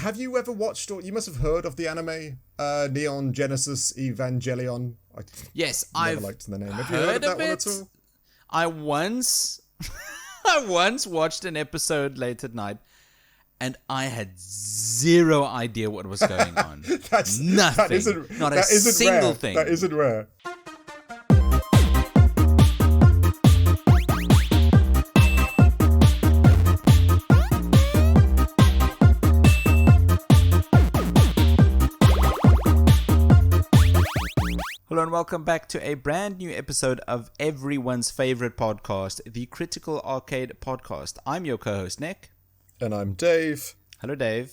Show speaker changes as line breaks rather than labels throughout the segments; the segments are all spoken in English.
have you ever watched, or you must have heard of the anime Neon Genesis Evangelion?
Yes,
I've
liked
the name. Have you heard of that one at all?
I once watched an episode late at night, and I had zero idea what was going on. Nothing. Not a single thing.
That isn't rare.
Hello and welcome back to a brand new episode of everyone's favorite podcast, the Critical Arcade Podcast. I'm your co-host, Nick.
And I'm Dave.
Hello, Dave.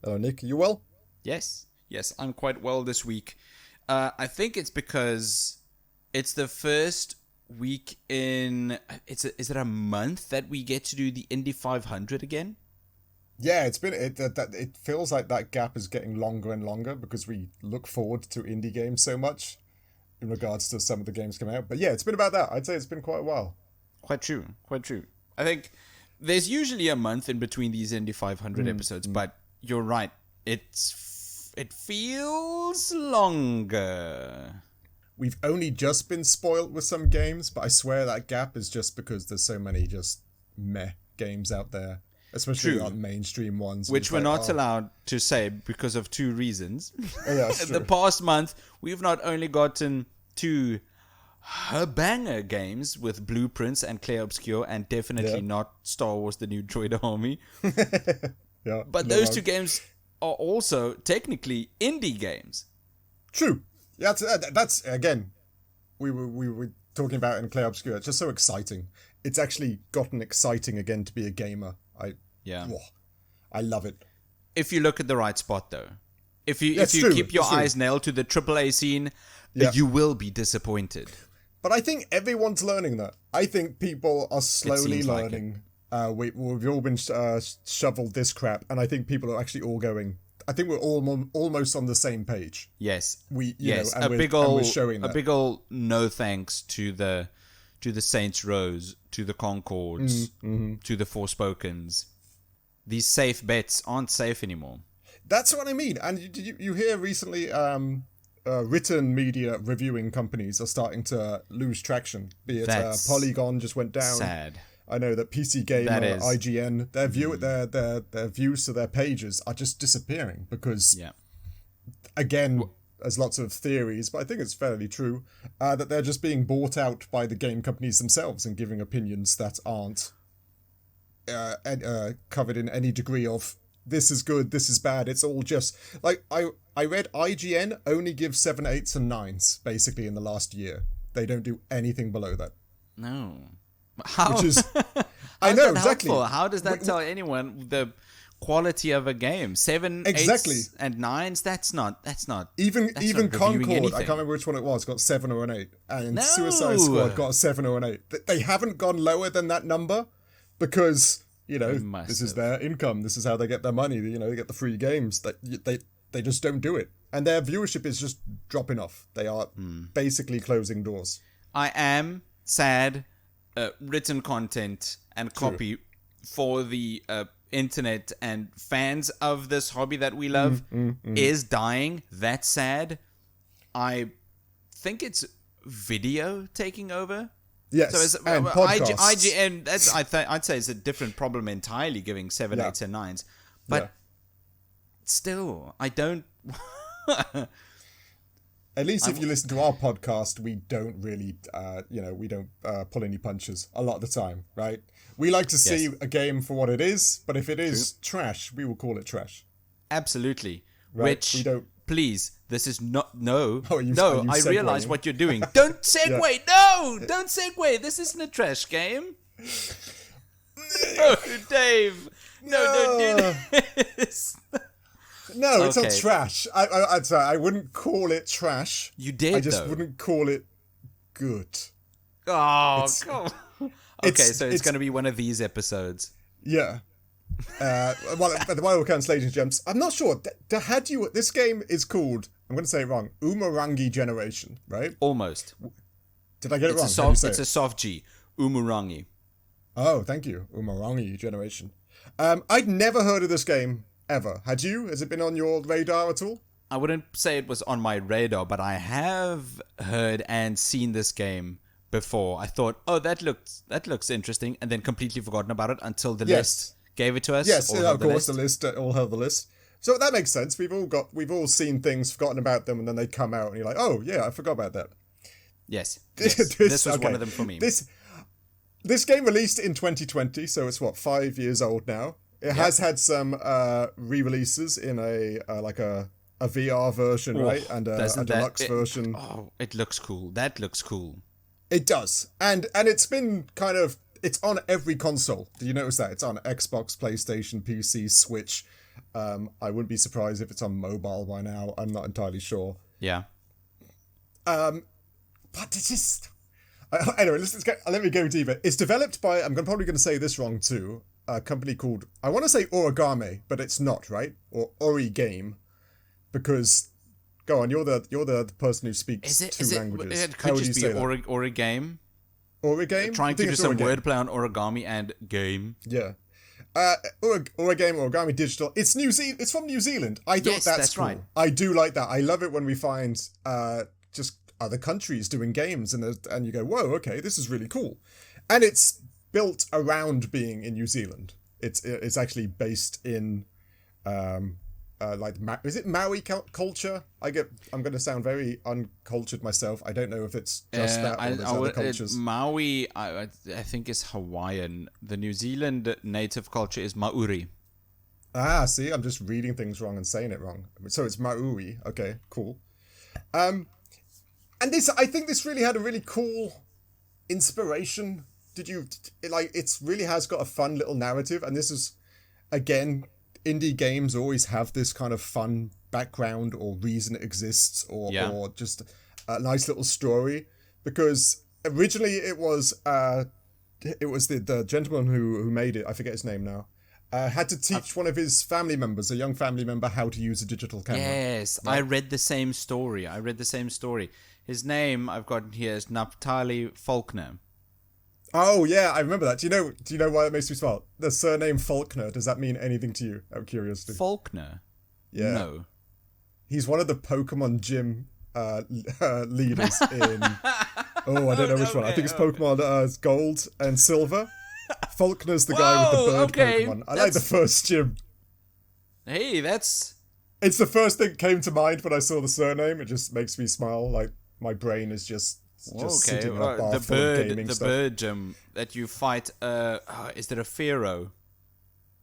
Hello, Nick. Are you well?
Yes, I'm quite well this week. I think it's because it's the first week in... Is it a month that we get to do the Indy 500 again?
Yeah, it feels like that gap is getting longer and longer because we look forward to indie games so much in regards to some of the games coming out. But yeah, it's been about that. I'd say it's been quite a while.
Quite true. I think there's usually a month in between these Indy 500 episodes, but you're right. It feels longer.
We've only just been spoiled with some games, but I swear that gap is just because there's so many just meh games out there. Especially on mainstream ones.
Which we're not allowed to say because of two reasons.
Yeah,
the past month, we've not only gotten two banger games with Blueprints and Clair Obscur, and definitely not Star Wars The New Droid Army.
Yeah,
but those two games are also technically indie games.
True. Yeah, that's again, we were talking about in Clair Obscur. It's just so exciting. It's actually gotten exciting again to be a gamer. I love it.
If you look at the right spot, though. If you keep your eyes nailed to the AAA scene, you will be disappointed.
But I think everyone's learning that. I think people are slowly learning. We've all been shoveled this crap, and I think people are actually all going... I think we're all almost on the same page.
Yes.
A big old
no thanks to the Saints Rows, to the Concords, to the Forspokens. These safe bets aren't safe anymore.
That's what I mean. And you hear recently written media reviewing companies are starting to lose traction. Be it Polygon just went down.
Sad.
I know that PC Gamer, IGN, their views to their pages are just disappearing because, again, there's lots of theories, but I think it's fairly true, that they're just being bought out by the game companies themselves and giving opinions that aren't covered in any degree of this is good, this is bad. It's all just like I read IGN only give 7, 8s and 9s basically in the last year. They don't do anything below that.
No. How?
Which is I know exactly.
Helpful? How does that tell anyone the quality of a game? 7, 8s and 9s. That's not
even Concord. I can't remember which one it was. Got 7 or an 8, and Suicide Squad got a 7 or an 8. They haven't gone lower than that number because this is their income. This is how they get their money. They get the free games. They just don't do it, and their viewership is just dropping off. They are basically closing doors.
I am sad. Written content and copy for the internet and fans of this hobby that we love is dying. That's sad. I think it's video taking over.
Yes,
so
and podcasts.
IGN, I'd say it's a different problem entirely, giving 7, 8s and 9s. But still, I don't... At
least if you listen to our podcast, we don't really, we don't pull any punches a lot of the time, right? We like to see a game for what it is, but if it is trash, we will call it trash.
Absolutely.
Right?
Please, this is not... No,
I
realize what you're doing. Don't segue! No! Don't segue! This isn't a trash game. No, Dave! No, don't do this!
No, it's not trash. I wouldn't call it trash.
You did,
I just wouldn't call it good.
Oh, come on. Okay, so it's going to be one of these episodes.
Yeah. The Wild Counts, ladies and gents. I'm not sure. This game is called, I'm going to say it wrong, Umurangi Generation, right?
Almost.
Did I get it wrong?
It's a soft G. Umurangi.
Oh, thank you. Umurangi Generation. I'd never heard of this game ever. Had you? Has it been on your radar at all?
I wouldn't say it was on my radar, but I have heard and seen this game before. I thought, oh, that looks interesting, and then completely forgotten about it until the list gave it to us.
Yes, of course, the list all held the list. So that makes sense. We've all seen things, forgotten about them, and then they come out, and you're like, oh yeah, I forgot about that.
Yes. This was one of them for me.
This game released in 2020, so it's 5 years old now. It has had some re-releases in a VR version, right, and a deluxe version.
Oh, it looks cool. That looks cool.
It does, and it's been it's on every console. Did you notice that? It's on Xbox, PlayStation, PC, Switch. I wouldn't be surprised if it's on mobile by now. I'm not entirely sure.
Yeah.
But it's just... Anyway, let me go deeper. It's developed by, I'm probably going to say this wrong too, a company called, I want to say Origami, but it's not, right? Or Origame. Because, go on, you're the person who speaks two languages.
It could just be Origame.
Origame?
Trying to do some wordplay on origami and game.
Yeah. Origami Digital. It's from New Zealand. I thought that's cool. Right. I do like that. I love it when we find just other countries doing games and you go, whoa, okay, this is really cool. And it's built around being in New Zealand. It's actually based in is it Maui culture? I'm going to sound very uncultured myself. I don't know if it's just that or there's other cultures.
Maui, I think, is Hawaiian. The New Zealand native culture is Maori.
Ah, see, I'm just reading things wrong and saying it wrong. So it's Maui. Okay, cool. And I think this really had a really cool inspiration. It really has got a fun little narrative, and this is, again, indie games always have this kind of fun background or reason it exists or just a nice little story, because originally it was the gentleman who made it, I forget his name now, had to teach one of his family members, a young family member, how to use a digital camera.
Yes, right? I read the same story. His name I've got here is Naftali Faulkner.
Oh yeah, I remember that. Do you know why that makes me smile? The surname Faulkner, does that mean anything to you? Out of curiosity.
Faulkner?
Yeah.
No.
He's one of the Pokemon gym leaders in... Oh, I don't know which one. I think it's Pokemon Gold and Silver. Faulkner's the guy with the bird Pokemon. I like the first gym.
Hey,
It's the first thing that came to mind when I saw the surname. It just makes me smile. Like, my brain is just sitting in a bar full of gaming stuff.
The bird gym that you fight, is there a Pharaoh?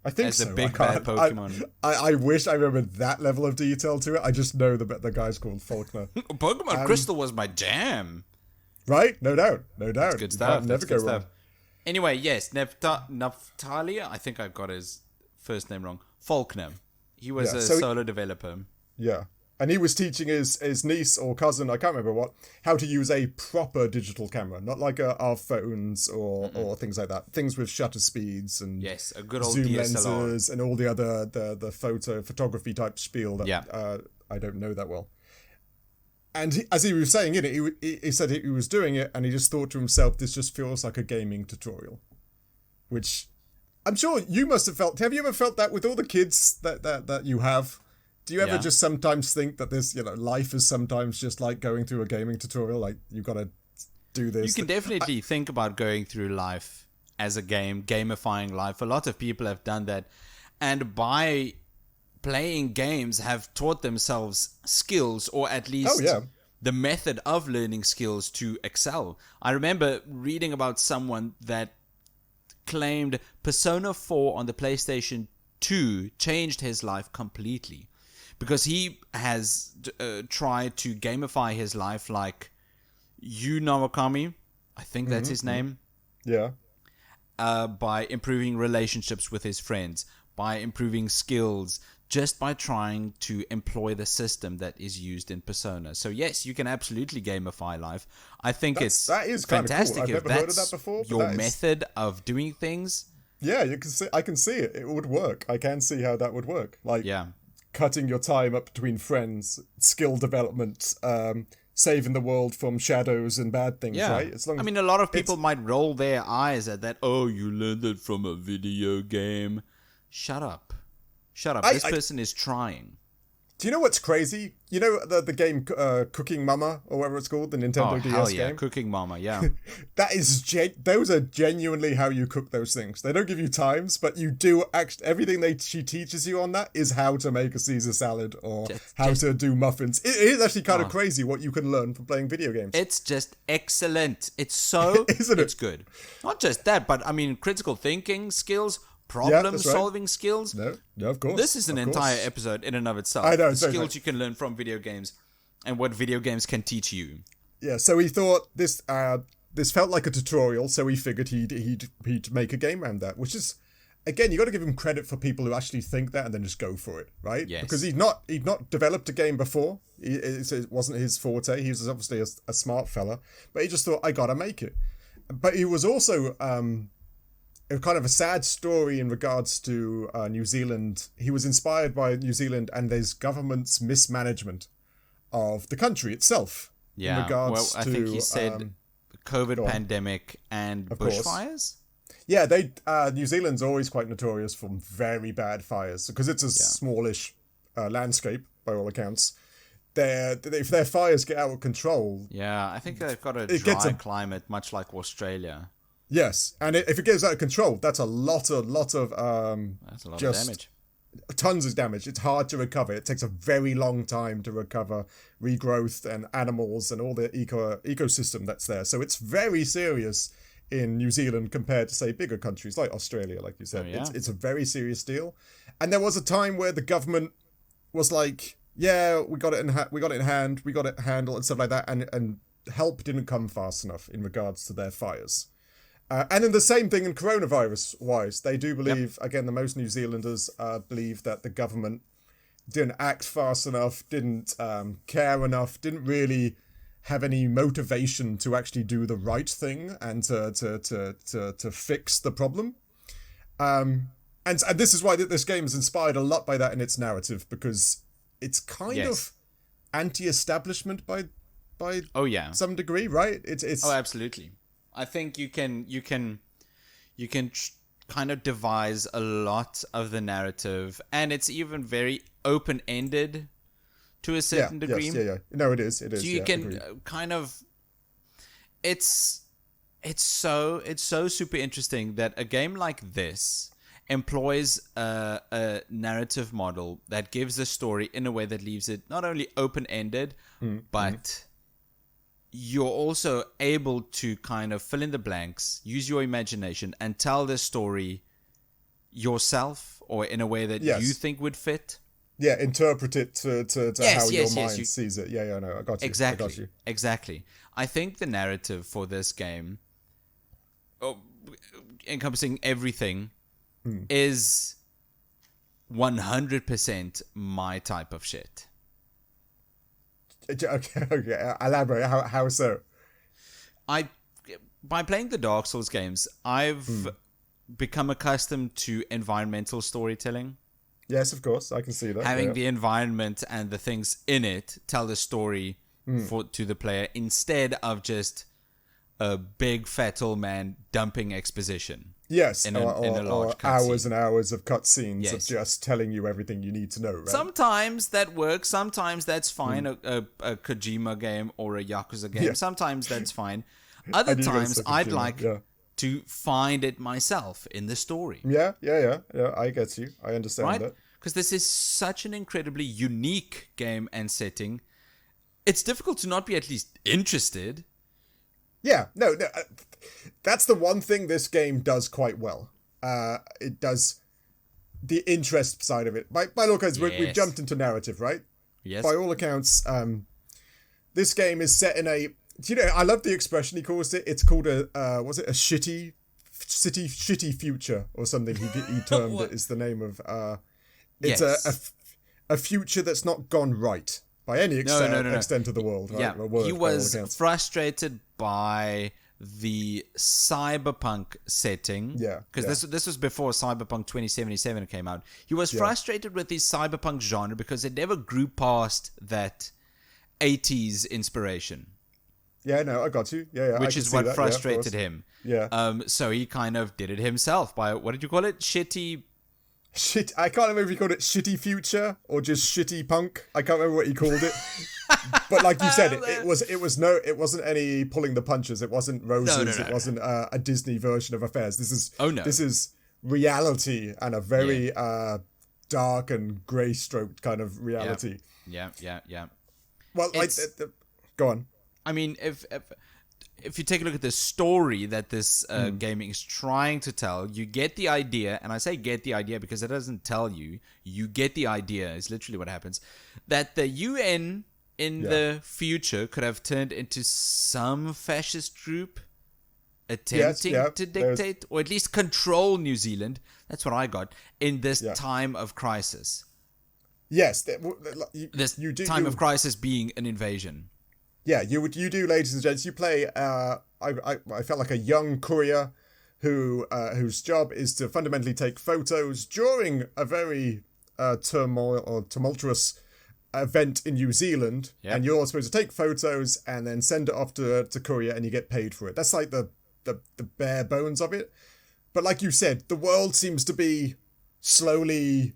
I think
as
so.
a big bad Pokemon.
I wish I remembered that level of detail to it. I just know the guy's called Faulkner.
Pokemon Crystal was my jam.
Right? No doubt. That's
good stuff.
Never go wrong.
Anyway, yes, Naftali, I think I got his first name wrong. Faulkner. He was a solo developer.
Yeah. And he was teaching his niece or cousin, I can't remember what, how to use a proper digital camera, not like our phones or things like that. Things with shutter speeds and
a good old
zoom
DSLR.
lenses and all the other the photography type spiel that I don't know that well. And as he was saying it, he said he was doing it, and he just thought to himself, this just feels like a gaming tutorial, which I'm sure you must have felt. Have you ever felt that with all the kids that you have? Do you ever just sometimes think that this, life is sometimes just like going through a gaming tutorial? Like, you've got to do this.
You can definitely think about going through life as a game, gamifying life. A lot of people have done that. And by playing games have taught themselves skills, or at least the method of learning skills to excel. I remember reading about someone that claimed Persona 4 on the PlayStation 2 changed his life completely. Because he has tried to gamify his life like Yu Nawakami, I think that's his name.
Yeah.
By improving relationships with his friends, by improving skills, just by trying to employ the system that is used in Persona. So yes, you can absolutely gamify life. I think that is fantastic
cool. I've never heard of that before.
Your method of doing things.
Yeah, I can see it. It would work. I can see how that would work. Like, cutting your time up between friends, skill development, saving the world from shadows and bad things, right?
A lot of people might roll their eyes at that. Oh, you learned it from a video game. Shut up. shut up. This person is trying.
Do you know what's crazy? You know the game Cooking Mama, or whatever it's called, the Nintendo DS game?
Cooking Mama, yeah.
Those are genuinely how you cook those things. They don't give you times, but you do everything she teaches you on that is how to make a Caesar salad or how to do muffins. It is actually kind of crazy what you can learn from playing video games.
It's just excellent. It's so
Isn't it?
It's good. Not just that, but I mean critical thinking skills, problem-solving skills.
No, of course.
This is an entire episode in and of itself.
I know.
The skills you can learn from video games and what video games can teach you.
Yeah, so he thought this felt like a tutorial, so he figured he'd make a game around that, which is, again, you got to give him credit for people who actually think that and then just go for it, right?
Yes.
Because he'd not developed a game before. It wasn't his forte. He was obviously a smart fella, but he just thought, I got to make it. But he was also... kind of a sad story in regards to New Zealand. He was inspired by New Zealand and there's government's mismanagement of the country itself.
Yeah,
in regards
I think he said COVID pandemic and bushfires.
Yeah, New Zealand's always quite notorious for very bad fires because it's a smallish landscape by all accounts. If their fires get out of control,
I think they've got a dry climate, much like Australia.
Yes, and if it gets out of control, that's a lot of damage. Tons of damage. It's hard to recover. It takes a very long time to recover regrowth and animals and all the ecosystem that's there. So it's very serious in New Zealand compared to, say, bigger countries like Australia, like you said. It's a very serious deal. And there was a time where the government was like, yeah, we got it in hand, we got it handled and stuff like that, and help didn't come fast enough in regards to their fires. And then the same thing in coronavirus-wise. They do believe, again, the most New Zealanders believe that the government didn't act fast enough, didn't care enough, didn't really have any motivation to actually do the right thing and to fix the problem. And this is why this game is inspired a lot by that in its narrative, because it's kind of anti-establishment by some degree, right? It's
absolutely. I think you can kind of devise a lot of the narrative, and it's even very open-ended to a certain degree.
Yes. No, it is. So
you can kind of. It's so super interesting that a game like this employs a narrative model that gives the story in a way that leaves it not only open-ended, but you're also able to kind of fill in the blanks, use your imagination, and tell the story yourself or in a way that you think would fit.
Yeah, interpret it to how your mind sees it. Yeah, no, I got you.
Exactly. I think the narrative for this game, encompassing everything, is 100% my type of shit.
Okay. Elaborate. How so?
By playing the Dark Souls games, I've become accustomed to environmental storytelling.
Yes, of course, I can see that.
Having the environment and the things in it tell the story to the player instead of just a big fat old man dumping exposition.
Yes,
in a large
hours and hours of cutscenes of just telling you everything you need to know, right?
Sometimes that works. Sometimes that's fine. A Kojima game or a Yakuza game. Yeah. Sometimes that's fine. Other times I'd like to find it myself in the story.
Yeah. I get you. I understand that.
Because this is such an incredibly unique game and setting. It's difficult to not be at least interested.
Yeah, no, that's the one thing this game does quite well. It does the interest side of it. By all accounts, we've jumped into narrative, right?
Yes.
By all accounts, this game is set in a... Do you know, I love the expression he calls it. It's called a shitty future or something. He termed it is the name of... It's a future that's not gone right. By any extent of the world, right?
Yeah, he was frustrated by the cyberpunk setting.
Yeah,
because this was before Cyberpunk 2077 came out. He was frustrated with the cyberpunk genre because it never grew past that 80s inspiration.
Yeah, no, I got you. Yeah,
which is what frustrated him.
Yeah.
So he kind of did it himself by, what did you call it? Shitty
shit. I can't remember if he called it shitty future or just shitty punk. I can't remember what he called it. But like you said, it wasn't any pulling the punches. It wasn't roses. No. It wasn't a Disney version of affairs. This is reality, and a very dark and grey-stroked kind of reality.
Yeah.
Well, go on.
I mean, if you take a look at the story that this gaming is trying to tell, you get the idea, and I say get the idea because it doesn't tell you. You get the idea, is literally what happens, that the UN in the future could have turned into some fascist group attempting to dictate or at least control New Zealand. That's what I got in this time of crisis.
Yes.
Time of crisis being an invasion.
Yeah, you do, ladies and gents. You play. I felt like a young courier whose job is to fundamentally take photos during a very tumultuous event in New Zealand, and you're supposed to take photos and then send it off to courier, and you get paid for it. That's like the bare bones of it. But like you said, the world seems to be slowly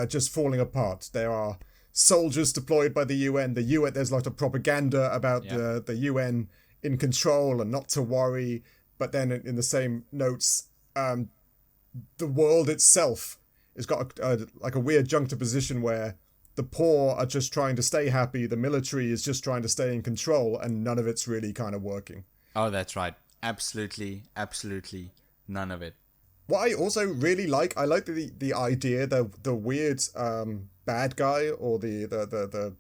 just falling apart. There are soldiers deployed by the UN. There's a lot of propaganda about the UN in control and not to worry. But then in the same notes, the world itself has got like a weird juxtaposition where the poor are just trying to stay happy, the military is just trying to stay in control, and none of it's really kind of working.
Oh, that's right. Absolutely none of it.
What I also really like the idea, the weird bad guy or the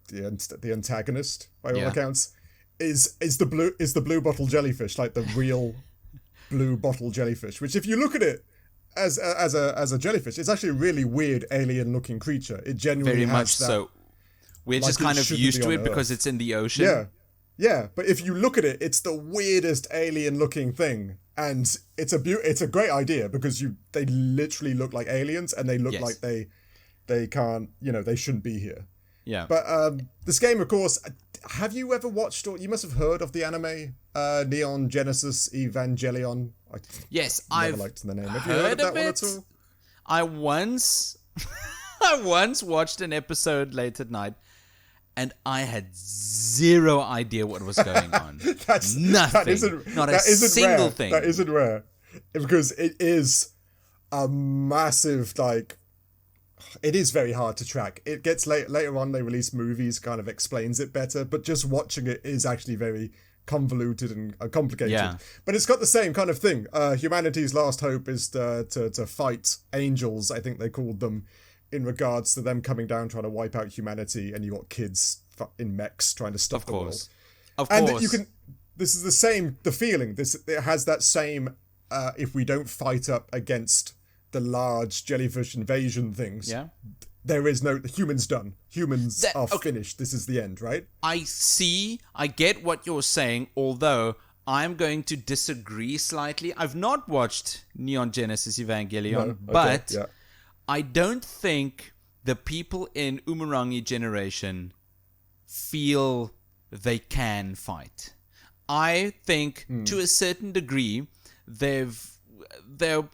antagonist by all accounts is the blue bottle jellyfish, like the real blue bottle jellyfish. Which, if you look at it as a jellyfish, it's actually a really weird alien looking creature. It genuinely
very much so. We're just kind of used to it because it's in the ocean.
Yeah. But if you look at it, it's the weirdest alien looking thing. And it's a great idea because they literally look like aliens, and they look like they can't, they shouldn't be here.
Yeah.
But this game, of course, have you ever watched, or you must have heard of the anime Neon Genesis Evangelion?
Yes,
I've never liked the name. Have you heard of that one at all?
I once watched an episode late at night, and I had zero idea what was going on. Nothing. Not a single thing.
That isn't rare. Because it is a massive, it is very hard to track. It gets later on, they release movies, kind of explains it better, but just watching it is actually very convoluted and complicated. Yeah. But it's got the same kind of thing. Humanity's last hope is to fight angels, I think they called them, in regards to them coming down trying to wipe out humanity, and you got kids in mechs trying to stop the world.
Of course.
And this is the feeling. It has that same, if we don't fight up against the large jellyfish invasion things, there is no, humans done. Humans are finished. This is the end, right?
I get what you're saying, although I'm going to disagree slightly. I've not watched Neon Genesis Evangelion, but I don't think the people in Umurangi Generation feel they can fight. I think to a certain degree they're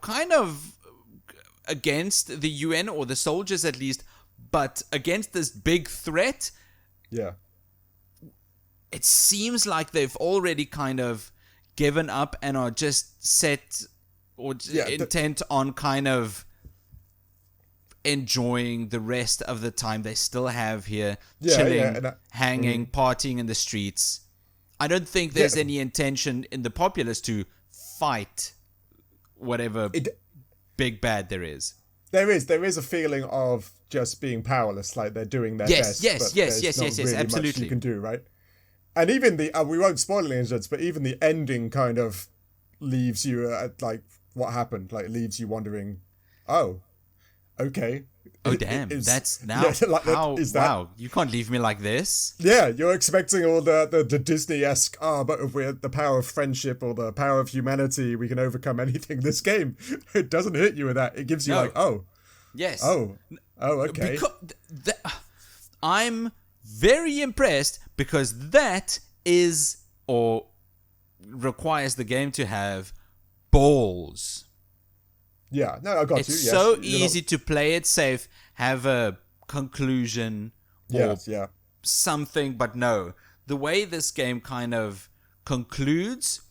kind of against the UN, or the soldiers at least, but against this big threat.
Yeah.
It seems like they've already kind of given up and are just set or intent on kind of enjoying the rest of the time they still have here, chilling, hanging, partying in the streets. I don't think there's any intention in the populace to fight whatever big bad there is.
There is a feeling of just being powerless, like they're doing their best.
Yes, absolutely.
Much you can do, right? And even we won't spoil any incidents, but even the ending kind of leaves you like, what happened? Like, leaves you wondering, oh, okay.
Oh, damn. That's now. Wow. You can't leave me like this.
Yeah, you're expecting all the Disney-esque, but if we're the power of friendship or the power of humanity, we can overcome anything. This game, it doesn't hit you with that. It gives you
yes.
Oh, okay.
I'm very impressed because that is, or requires the game to have balls.
Yeah, no, I got
it's
you.
It's so easy to play it safe, have a conclusion or something, but no. The way this game kind of concludes,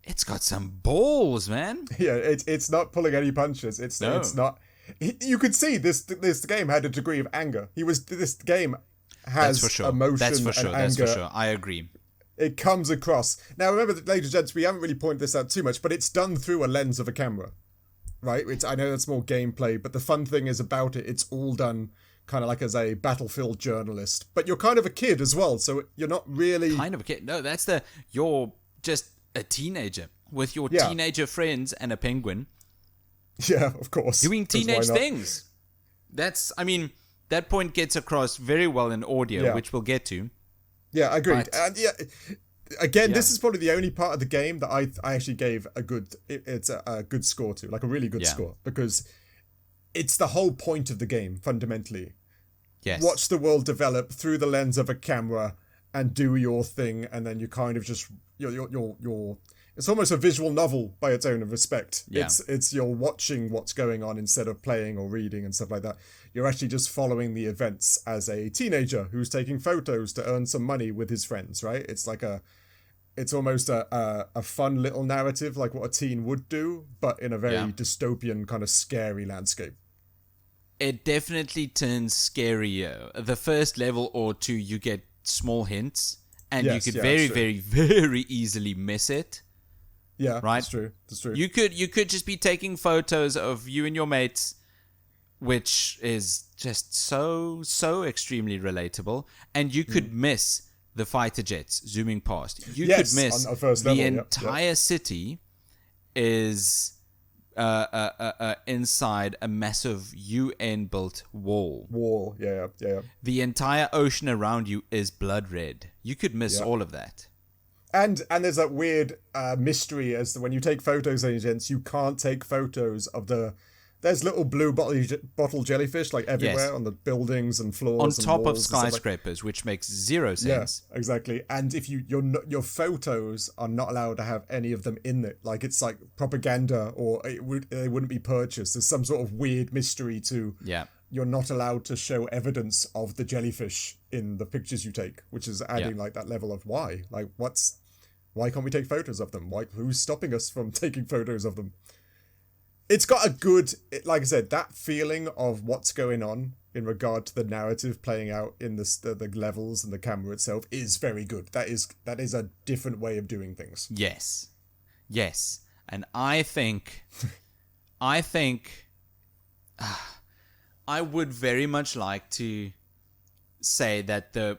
it's got some balls, man.
Yeah, it's not pulling any punches. It's not. You could see this game had a degree of anger. This game has emotion
That's for sure.
and anger.
That's for sure. I agree.
It comes across. Now, remember, ladies and gents, we haven't really pointed this out too much, but it's done through a lens of a camera, right? I know that's more gameplay, but the fun thing is about it, it's all done kind of like as a battlefield journalist. But you're kind of a kid as well, so you're not really...
Kind of a kid. No, you're just a teenager with your teenager friends and a penguin.
Yeah, of course.
Doing teenage things. That point gets across very well in audio, which we'll get to.
Yeah, agreed. And this is probably the only part of the game that I actually gave a good score to, like a really good score, because it's the whole point of the game, fundamentally.
Yes.
Watch the world develop through the lens of a camera and do your thing, and then you kind of just you're it's almost a visual novel by its own respect. Yeah. It's you're watching what's going on instead of playing or reading and stuff like that. You're actually just following the events as a teenager who's taking photos to earn some money with his friends, right? It's like it's almost a fun little narrative, like what a teen would do, but in a very dystopian kind of scary landscape.
It definitely turns scarier. The first level or two, you get small hints, and you could very, very, very easily miss it.
Yeah,
right.
That's true.
You could just be taking photos of you and your mates, which is just so extremely relatable, and you could miss the fighter jets zooming past. You could miss the entire city is inside a massive UN-built wall.
Yeah.
The entire ocean around you is blood red. You could miss all of that.
And there's that weird mystery as to when you take photos, ladies and gents, you can't take photos of there's little blue bottle jellyfish like everywhere on the buildings and floors
on top
and
of skyscrapers, which makes zero sense.
Yeah, exactly. And if your photos are not allowed to have any of them in it, like it's like propaganda, or they wouldn't be purchased. There's some sort of weird mystery to you're not allowed to show evidence of the jellyfish in the pictures you take, which is adding like that level of why. Like why can't we take photos of them? Who's stopping us from taking photos of them? It's got a good, like I said, that feeling of what's going on in regard to the narrative playing out in the levels and the camera itself is very good. That is a different way of doing things.
Yes. And I think I would very much like to say that the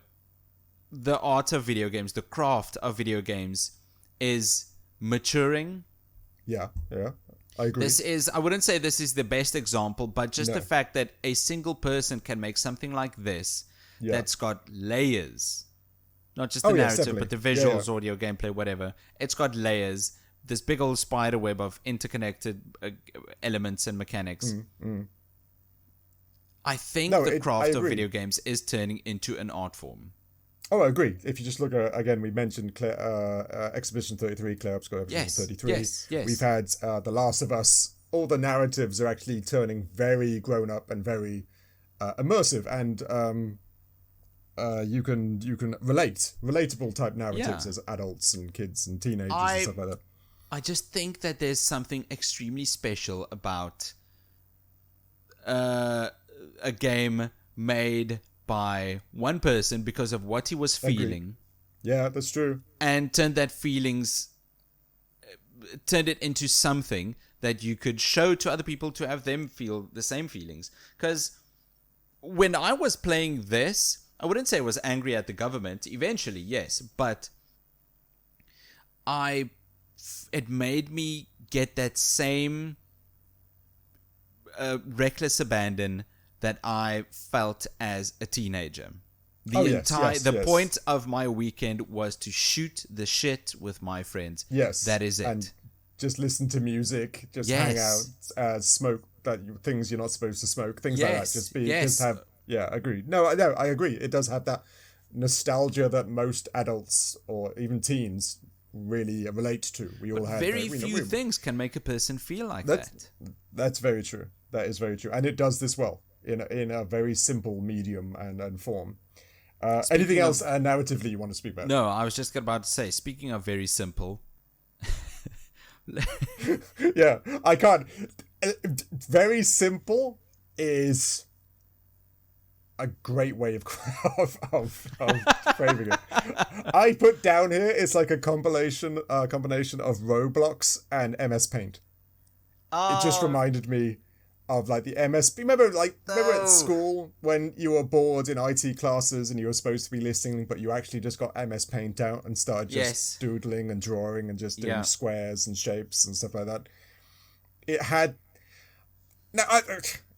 art of video games, the craft of video games is maturing.
Yeah. I agree.
I wouldn't say this is the best example, but just the fact that a single person can make something like this that's got layers. Not just the narrative, but the visuals, audio, gameplay, whatever. It's got layers. This big old spider web of interconnected elements and mechanics. I think the craft of video games is turning into an art form.
Oh, I agree. If you just look at, again, we mentioned Exhibition 33, Claire Upscore Exhibition 33. Yes. We've had The Last of Us. All the narratives are actually turning very grown up and very immersive, and you can relatable type narratives as adults and kids and teenagers and stuff like that.
I just think that there's something extremely special about a game made by one person because of what he was feeling.
Yeah, that's true.
And turned it into something that you could show to other people to have them feel the same feelings. Because when I was playing this, I wouldn't say I was angry at the government. Eventually, yes. But it made me get that same reckless abandon that I felt as a teenager. The point of my weekend was to shoot the shit with my friends.
Yes.
That is it.
And just listen to music, just hang out, smoke things you're not supposed to smoke, things like that. Agreed. No, I agree. It does have that nostalgia that most adults or even teens really relate to. We all had
very few things can make a person feel like that.
That's very true. That is very true, and it does this well in a very simple medium and form. Anything else narratively you want to speak about?
No, I was just about to say. Speaking of very simple.
Yeah, I can't. Very simple is a great way of framing it. I put down here it's like a combination of Roblox and MS Paint. It just reminded me of like the MS. Remember at school when you were bored in IT classes and you were supposed to be listening, but you actually just got MS Paint out and started just doodling and drawing and just doing squares and shapes and stuff like that. It had. Now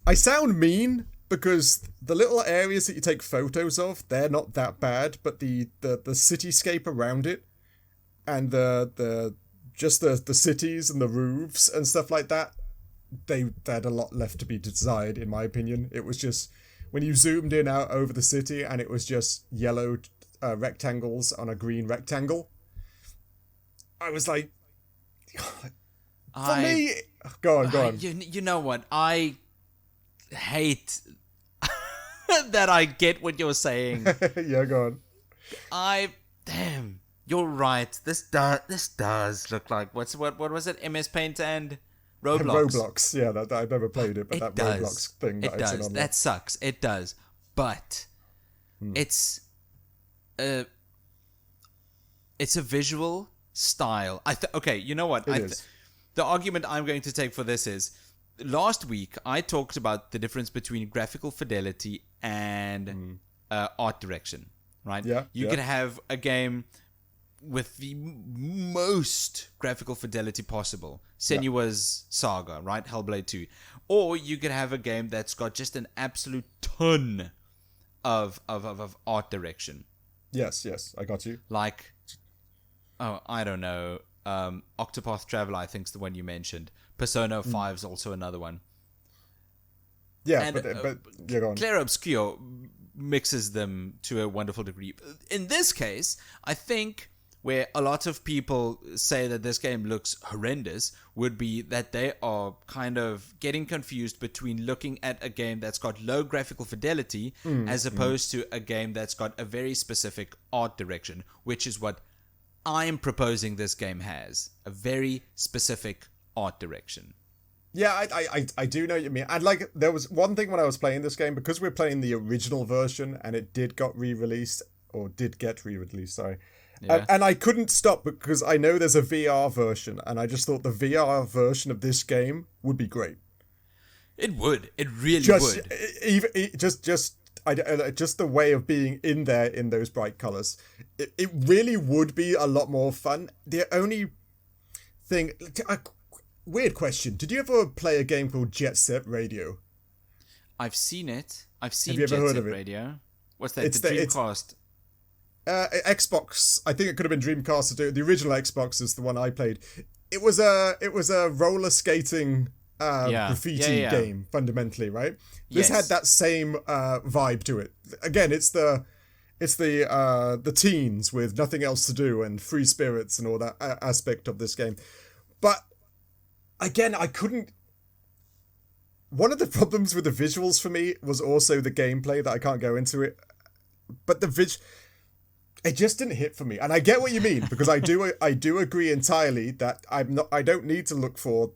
I sound mean because the little areas that you take photos of, they're not that bad, but the cityscape around it and the cities and the roofs and stuff like that, they had a lot left to be desired, in my opinion. It was just when you zoomed in out over the city and it was just yellow rectangles on a green rectangle. I was like, for me, go on.
You know what? I hate that I get what you're saying.
Yeah, go on.
Damn, you're right. This does look like what was it? MS Paint and Roblox.
Roblox, yeah. I've never played it, but that does. Roblox thing that I've seen online.
That sucks. It does, but it's a visual style. Okay, you know what? The argument I'm going to take for this is. Last week, I talked about the difference between graphical fidelity and art direction, right?
Yeah.
You could have a game with the most graphical fidelity possible. Senua's Saga, right? Hellblade 2. Or you could have a game that's got just an absolute ton of art direction.
Yes, I got you.
Like, I don't know. Octopath Traveler, I think, is the one you mentioned. Persona 5 is also another one.
Yeah,
and,
but you're going.
Clair Obscur mixes them to a wonderful degree. In this case, I think where a lot of people say that this game looks horrendous would be that they are kind of getting confused between looking at a game that's got low graphical fidelity as opposed to a game that's got a very specific art direction, which is what I'm proposing this game has. A very specific art direction.
Yeah, I do know what you mean. And like, there was one thing when I was playing this game, because we're playing the original version and it did get re-released, sorry. Yeah. And I couldn't stop because I know there's a VR version and I just thought the VR version of this game would be great.
It would. It really would.
Just the way of being in there in those bright colors. It really would be a lot more fun. The only thing... Weird question. Did you ever play a game called Jet Set Radio?
I've seen it. Have you
ever
Jet
heard
Set
of it?
Radio. What's that? It's the Dreamcast.
Xbox. I think it could have been Dreamcast to do it. The original Xbox is the one I played. It was a roller skating graffiti game fundamentally, right? This had that same vibe to it. Again, it's the teens with nothing else to do and free spirits and all that aspect of this game. But again, I couldn't... One of the problems with the visuals for me was also the gameplay that I can't go into it. But it just didn't hit for me. And I get what you mean, because I do agree entirely that I don't need to look for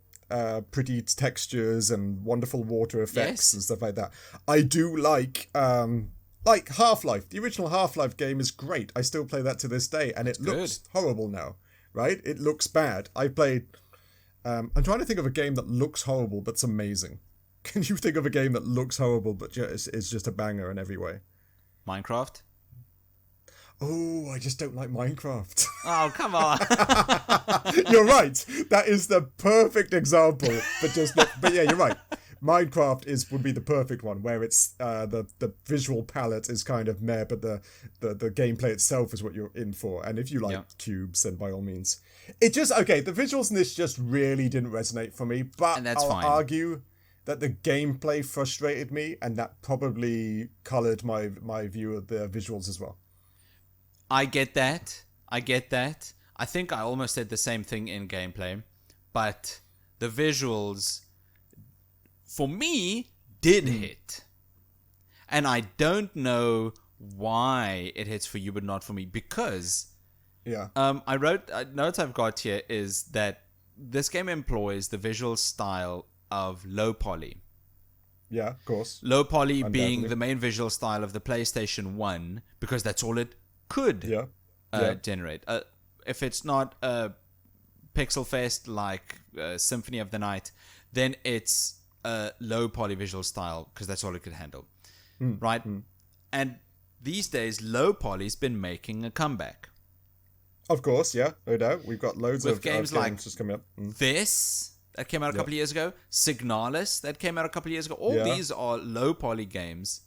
pretty textures and wonderful water effects and stuff like that. I do like Half-Life. The original Half-Life game is great. I still play that to this day, and it looks horrible now, right? It looks bad. I played... I'm trying to think of a game that looks horrible but's amazing. Can you think of a game that looks horrible but is just a banger in every way?
Minecraft?
Oh, I just don't like Minecraft.
Oh, come on.
You're right. That is the perfect example. But yeah, you're right. Minecraft would be the perfect one, where it's the visual palette is kind of meh, but the gameplay itself is what you're in for. And if you like cubes, then by all means. The visuals in this just really didn't resonate for me, but I'll argue that the gameplay frustrated me, and that probably coloured my view of the visuals as well.
I get that. I think I almost said the same thing in gameplay, but the visuals, for me, did hit. And I don't know why it hits for you but not for me, because I wrote notes I've got here is that this game employs the visual style of low poly.
Yeah, of course.
Low poly being the main visual style of the PlayStation 1, because that's all it could generate. If it's not a pixel fest like Symphony of the Night, then it's a low poly visual style, because that's all it could handle. Right? And these days, low poly's been making a comeback.
Of course, yeah, no doubt. We've got loads of games like just coming up.
This, that came out a couple of years ago. Signalis, that came out a couple of years ago. All these are low poly games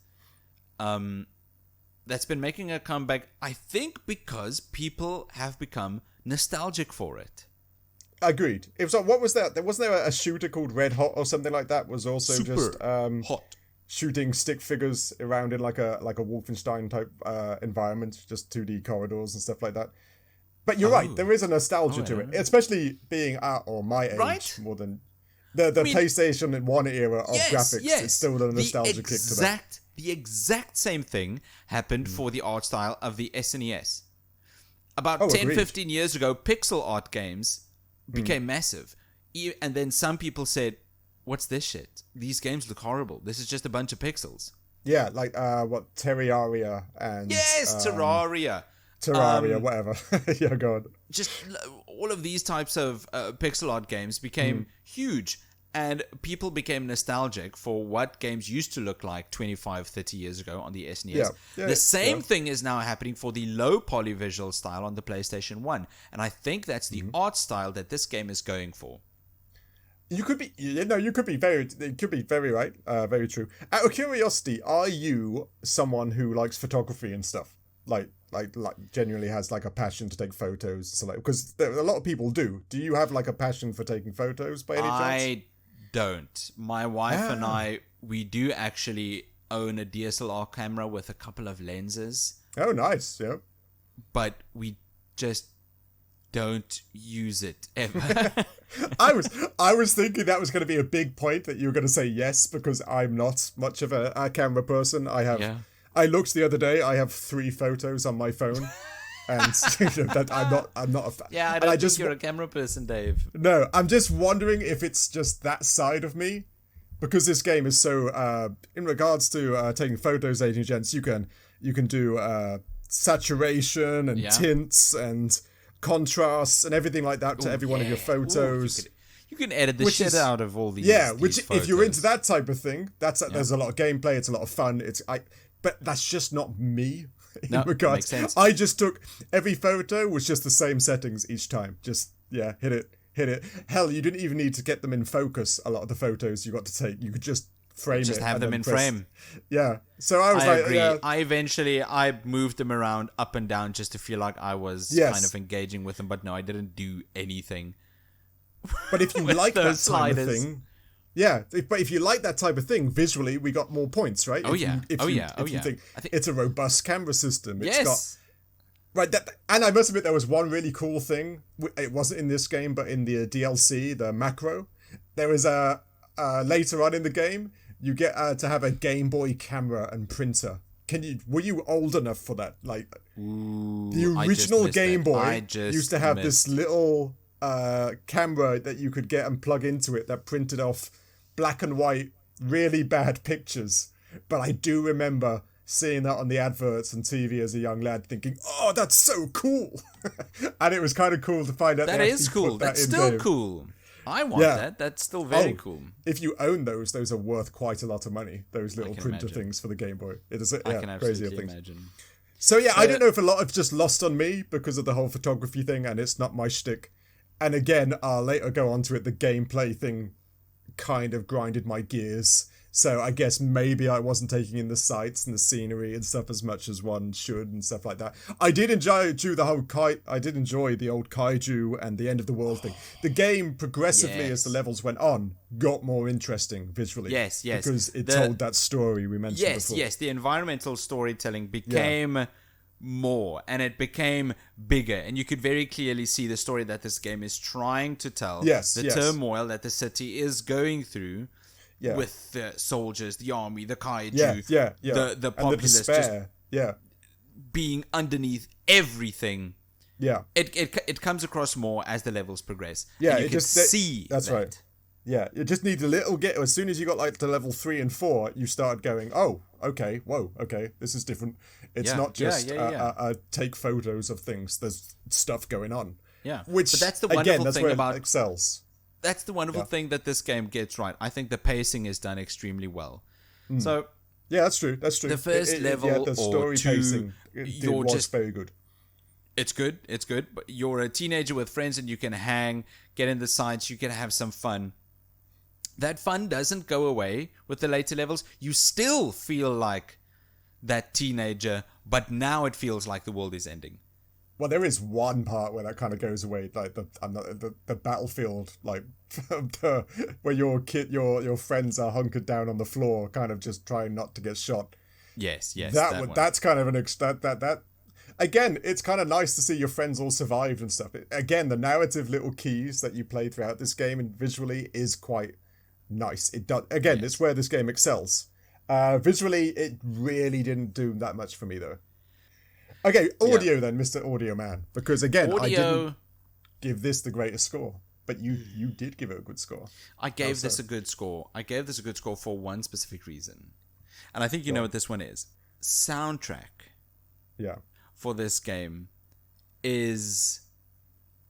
that's been making a comeback, I think, because people have become nostalgic for it.
Agreed. It was like, what was that? Wasn't there a shooter called Red Hot or something like that? Was also
Super
just
hot.
Shooting stick figures around in like a Wolfenstein type environment, just 2D corridors and stuff like that. But you're right, there is a nostalgia to it, especially being at or my age more than the PlayStation 1 era of graphics. It's still a nostalgia kick to that.
The exact same thing happened for the art style of the SNES. About 10-15 years ago, pixel art games became massive. And then some people said, what's this shit? These games look horrible. This is just a bunch of pixels.
Yeah, like Terraria and...
Yes, Terraria.
Terraria, whatever. Yeah, go on.
Just all of these types of pixel art games became huge, and people became nostalgic for what games used to look like 25, 30 years ago on the SNES. The same thing is now happening for the low poly visual style on the PlayStation 1, and I think that's the art style that this game is going for.
You could be very right, very true. Out of curiosity, are you someone who likes photography and stuff? Like genuinely has like a passion to take photos, so like, because a lot of people do. Do you have like a passion for taking photos by any chance?
I don't. My wife and I, we do actually own a DSLR camera with a couple of lenses.
Oh, nice. Yeah.
But we just don't use it ever.
I was thinking that was going to be a big point, that you were going to say yes, because I'm not much of a camera person. I looked the other day. I have 3 photos on my phone, and that I'm not a fan.
Yeah, I don't think you're a camera person, Dave.
No, I'm just wondering if it's just that side of me, because this game is so. In regards to taking photos, ladies and gents, you can do saturation and tints and contrasts and everything like that to every one of your photos.
You can edit the shit out of all these.
Yeah,
these
if you're into that type of thing, there's a lot of gameplay. It's a lot of fun. But that's just not me. In regards, makes sense. I just took every photo was just the same settings each time. Just hit it. Hell, you didn't even need to get them in focus. A lot of the photos you got to take, you could just frame it.
Just have them in frame.
Yeah. So I was
agree. I moved them around up and down just to feel like I was kind of engaging with them. But no, I didn't do anything.
But if you like that type of thing. Yeah, but if you like that type of thing, visually, we got more points, right? If you think it's a robust camera system. It's got, and I must admit, there was one really cool thing. It wasn't in this game, but in the DLC, the macro. There was later on in the game, you get to have a Game Boy camera and printer. Were you old enough for that? Like, the original Game Boy used to have this little camera that you could get and plug into it that printed off black and white, really bad pictures. But I do remember seeing that on the adverts and TV as a young lad, thinking, "Oh, that's so cool!" And it was kind of cool to find out
that is cool. That's still cool. I want that. That's still very cool.
If you own those are worth quite a lot of money. Those little printer things for the Game Boy. It is crazy thing. So I don't know if a lot have just lost on me because of the whole photography thing, and it's not my shtick. And again, I'll later go on to it. The gameplay thing kind of grinded my gears. So I guess maybe I wasn't taking in the sights and the scenery and stuff as much as one should and stuff like that. I did enjoy the whole I did enjoy the old kaiju and the end of the world thing. The game progressively as the levels went on got more interesting visually.
Yes.
Because it told that story we mentioned before.
Yes. The environmental storytelling became more, and it became bigger, and you could very clearly see the story that this game is trying to tell. The turmoil that the city is going through with the soldiers, the army, the kaiju, the populace,
and the despair.
Being underneath everything.
Yeah,
it comes across more as the levels progress.
Yeah,
and you can see
that's
that.
right. Yeah, you just need a little get. As soon as you got like to level 3 and 4, you started going, oh, okay, whoa, okay, this is different. It's not just take photos of things. There's stuff going on.
Yeah,
which
but that's the wonderful thing about
it excels.
That's the wonderful thing that this game gets right. I think the pacing is done extremely well. So
yeah, that's true. That's true.
The first level
the story
or two,
pacing was
just
very good.
It's good. But you're a teenager with friends, and you can hang, get in the sights. You can have some fun. That fun doesn't go away with the later levels. You still feel like that teenager, but now it feels like the world is ending.
Well, there is one part where that kind of goes away, like the battlefield, like where your friends are hunkered down on the floor, kind of just trying not to get shot.
Yes,
that's kind of that. Again, it's kind of nice to see your friends all survived and stuff. Again, the narrative little keys that you play throughout this game and visually is quite nice. It does. Again, it's where this game excels. Visually, it really didn't do that much for me, though. Okay, audio then, Mr. Audio Man. Because again, I didn't give this the greatest score. But you did give it a good score.
I gave this a good score. I gave this a good score for one specific reason. And I think you know what this one is. Soundtrack.
Yeah.
For this game is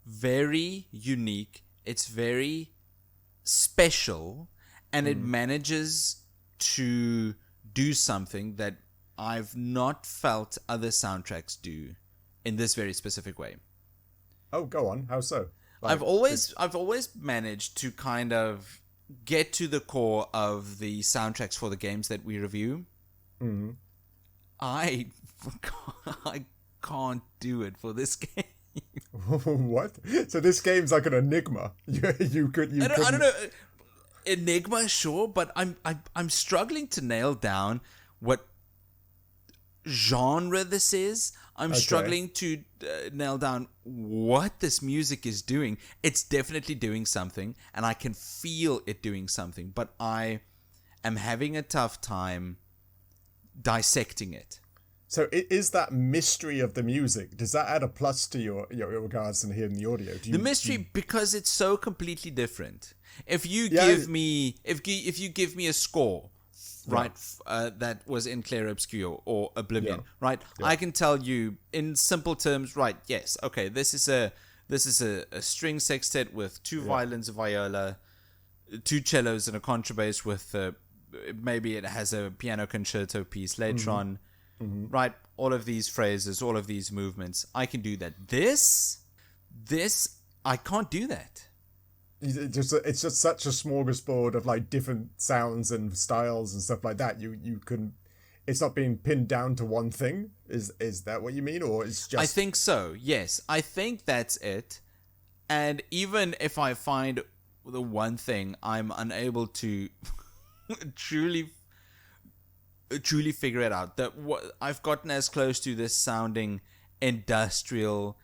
very unique. It's very special, and it manages to do something that I've not felt other soundtracks do in this very specific way.
Oh, go on. How so? Like,
I've always managed to kind of get to the core of the soundtracks for the games that we review.
Mm-hmm.
I can't do it for this game.
What? So this game's like an enigma. I don't
know. Enigma, sure, but I'm struggling to nail down what genre this is. I'm struggling to nail down what this music is doing. It's definitely doing something, and I can feel it doing something, but I am having a tough time dissecting it.
So is that mystery of the music, does that add a plus to your regards and hearing the audio?
Mystery, because it's so completely different. If you give me you give me a score, right, that was in Clair Obscur or Oblivion, right? Yeah. I can tell you in simple terms, right? Yes, okay. This is a string sextet with 2 violins, a viola, 2 cellos, and a contrabass with maybe it has a piano concerto piece later on. Mm-hmm. Right, all of these phrases, all of these movements, I can do that. This, I can't do that.
It's just such a smorgasbord of like different sounds and styles and stuff like that. You can, it's not being pinned down to one thing. Is that what you mean, or it's just?
I think so. Yes, I think that's it. And even if I find the one thing, I'm unable to truly figure it out. That I've gotten as close to this sounding industrial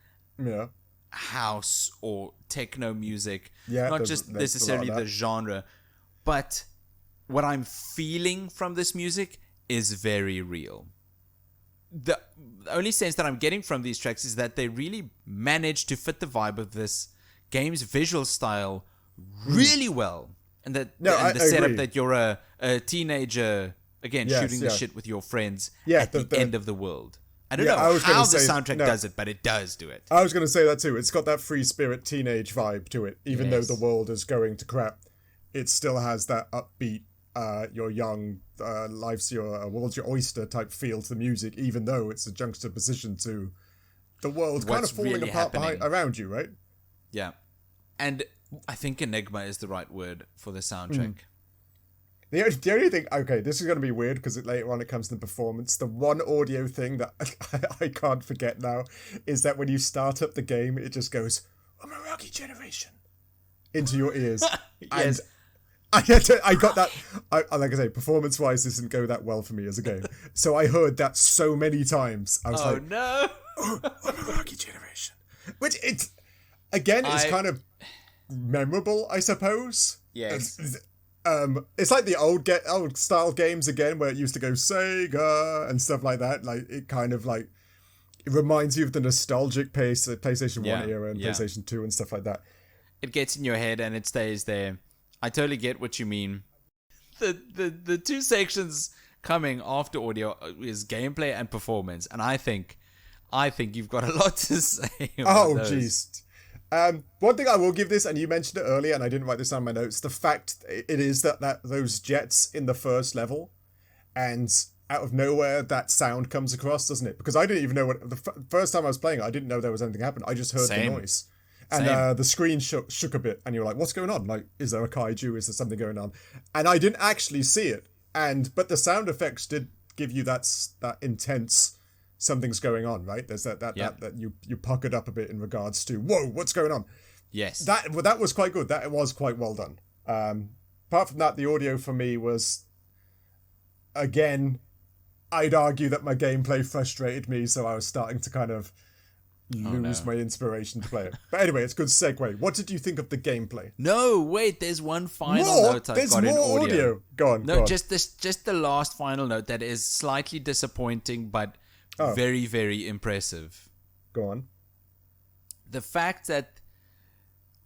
house or techno music, not just necessarily the genre, but what I'm feeling from this music is very real. The only sense that I'm getting from these tracks is that they really manage to fit the vibe of this game's visual style really well, and that the setup that you're a teenager. Again, shooting the shit with your friends at the end of the world. I don't know how the soundtrack does it, but it does do it.
I was going to say that too. It's got that free spirit teenage vibe to it. Even though the world is going to crap, it still has that upbeat, you're young, life's world's your oyster type feel to the music, even though it's a juxtaposition to the world kind of falling really apart around you, right?
Yeah. And I think enigma is the right word for the soundtrack.
The only thing, okay, this is going to be weird because later on it comes to the performance. The one audio thing that I can't forget now is that when you start up the game, it just goes, Umurangi Generation, into your ears.
Yes.
I got that. Like I say, performance-wise, this didn't go that well for me as a game. So I heard that so many times. I was like,
no!
Umurangi Generation. Which, it's kind of memorable, I suppose.
Yes.
It's like the old style games again, where it used to go Sega and stuff like that. Like, it kind of like, it reminds you of the nostalgic pace, the PlayStation 1 era and PlayStation 2 and stuff like that.
It gets in your head and it stays there. I totally get what you mean. The two sections coming after audio is gameplay and performance, and I think you've got a lot to say about those.
Jeez. One thing I will give this, and you mentioned it earlier, and I didn't write this down in my notes, the fact it is that those jets in the first level, and out of nowhere that sound comes across, doesn't it? Because I didn't even know what the first time I was playing it, I didn't know there was anything happening. I just heard the noise. And the screen shook a bit, and you're like, what's going on? Like, is there a kaiju? Is there something going on? And I didn't actually see it. But the sound effects did give you that intense something's going on, right? There's that you puckered up a bit in regards to, whoa, what's going on?
Yes.
That was quite good. That was quite well done. Apart from that, the audio for me was, again, I'd argue that my gameplay frustrated me, so I was starting to kind of lose my inspiration to play it. But anyway, it's a good segue. What did you think of the gameplay?
No, wait, there's one final note I've got in audio.
Go on.
Just the last final note that is slightly disappointing, but very, very impressive.
Go on.
The fact that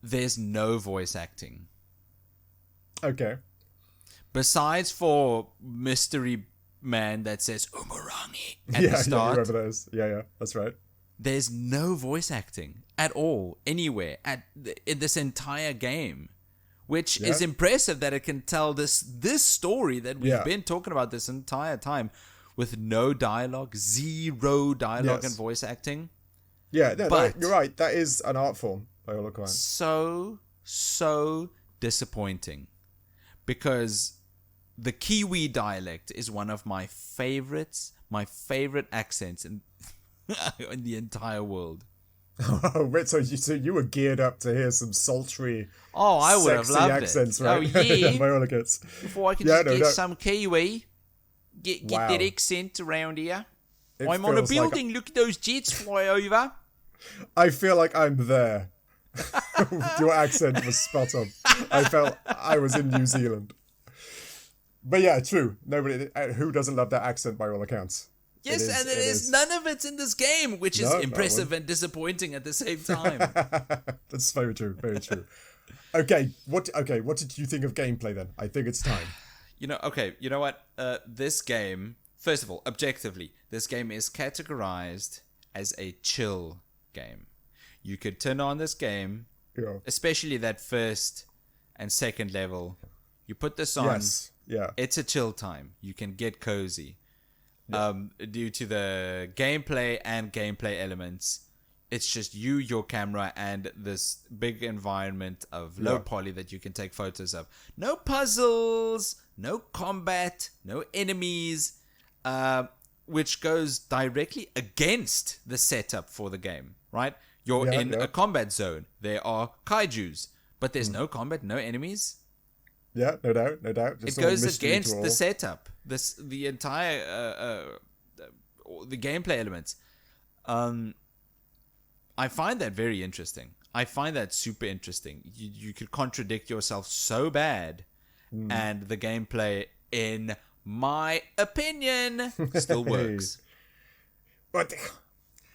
there's no voice acting.
Okay.
Besides for Mystery Man that says Umurangi at the start.
Yeah, whoever that is. Yeah, that's right.
There's no voice acting at all, anywhere, in this entire game. Which is impressive that it can tell this story that we've been talking about this entire time with no dialogue, zero dialogue and voice acting.
Yeah, but you're right. That is an art form, by all accounts.
So disappointing. Because the Kiwi dialect is one of my favorite accents in the entire world.
So you were geared up to hear some sultry,
I would have loved
accents,
it.
right?
Oh yeah.
By all accounts.
Before I could get some Kiwi, get that accent around here. I'm on a building. Look at those jets fly over.
I feel like I'm there. Your accent was spot on. I felt I was in New Zealand. But yeah, true. Nobody who doesn't love that accent by all accounts.
Yes, and it is none of it's in this game, which is impressive and disappointing at the same time.
That's very true. Very true. Okay, what did you think of gameplay then? I think it's time.
You know what? This game, first of all, objectively, this game is categorized as a chill game. You could turn on this game, especially that first and second level. You put this on.
Yes. Yeah.
It's a chill time. You can get cozy. Due to the gameplay and gameplay elements, it's just you, your camera, and this big environment of low poly that you can take photos of. No puzzles, no combat, no enemies, which goes directly against the setup for the game, right? You're in a combat zone. There are kaijus, but there's no combat, no enemies.
Yeah, no doubt.
Just it goes against the setup, the entire the gameplay elements. I find that very interesting. I find that super interesting. You could contradict yourself so bad, and the gameplay, in my opinion, still works.
But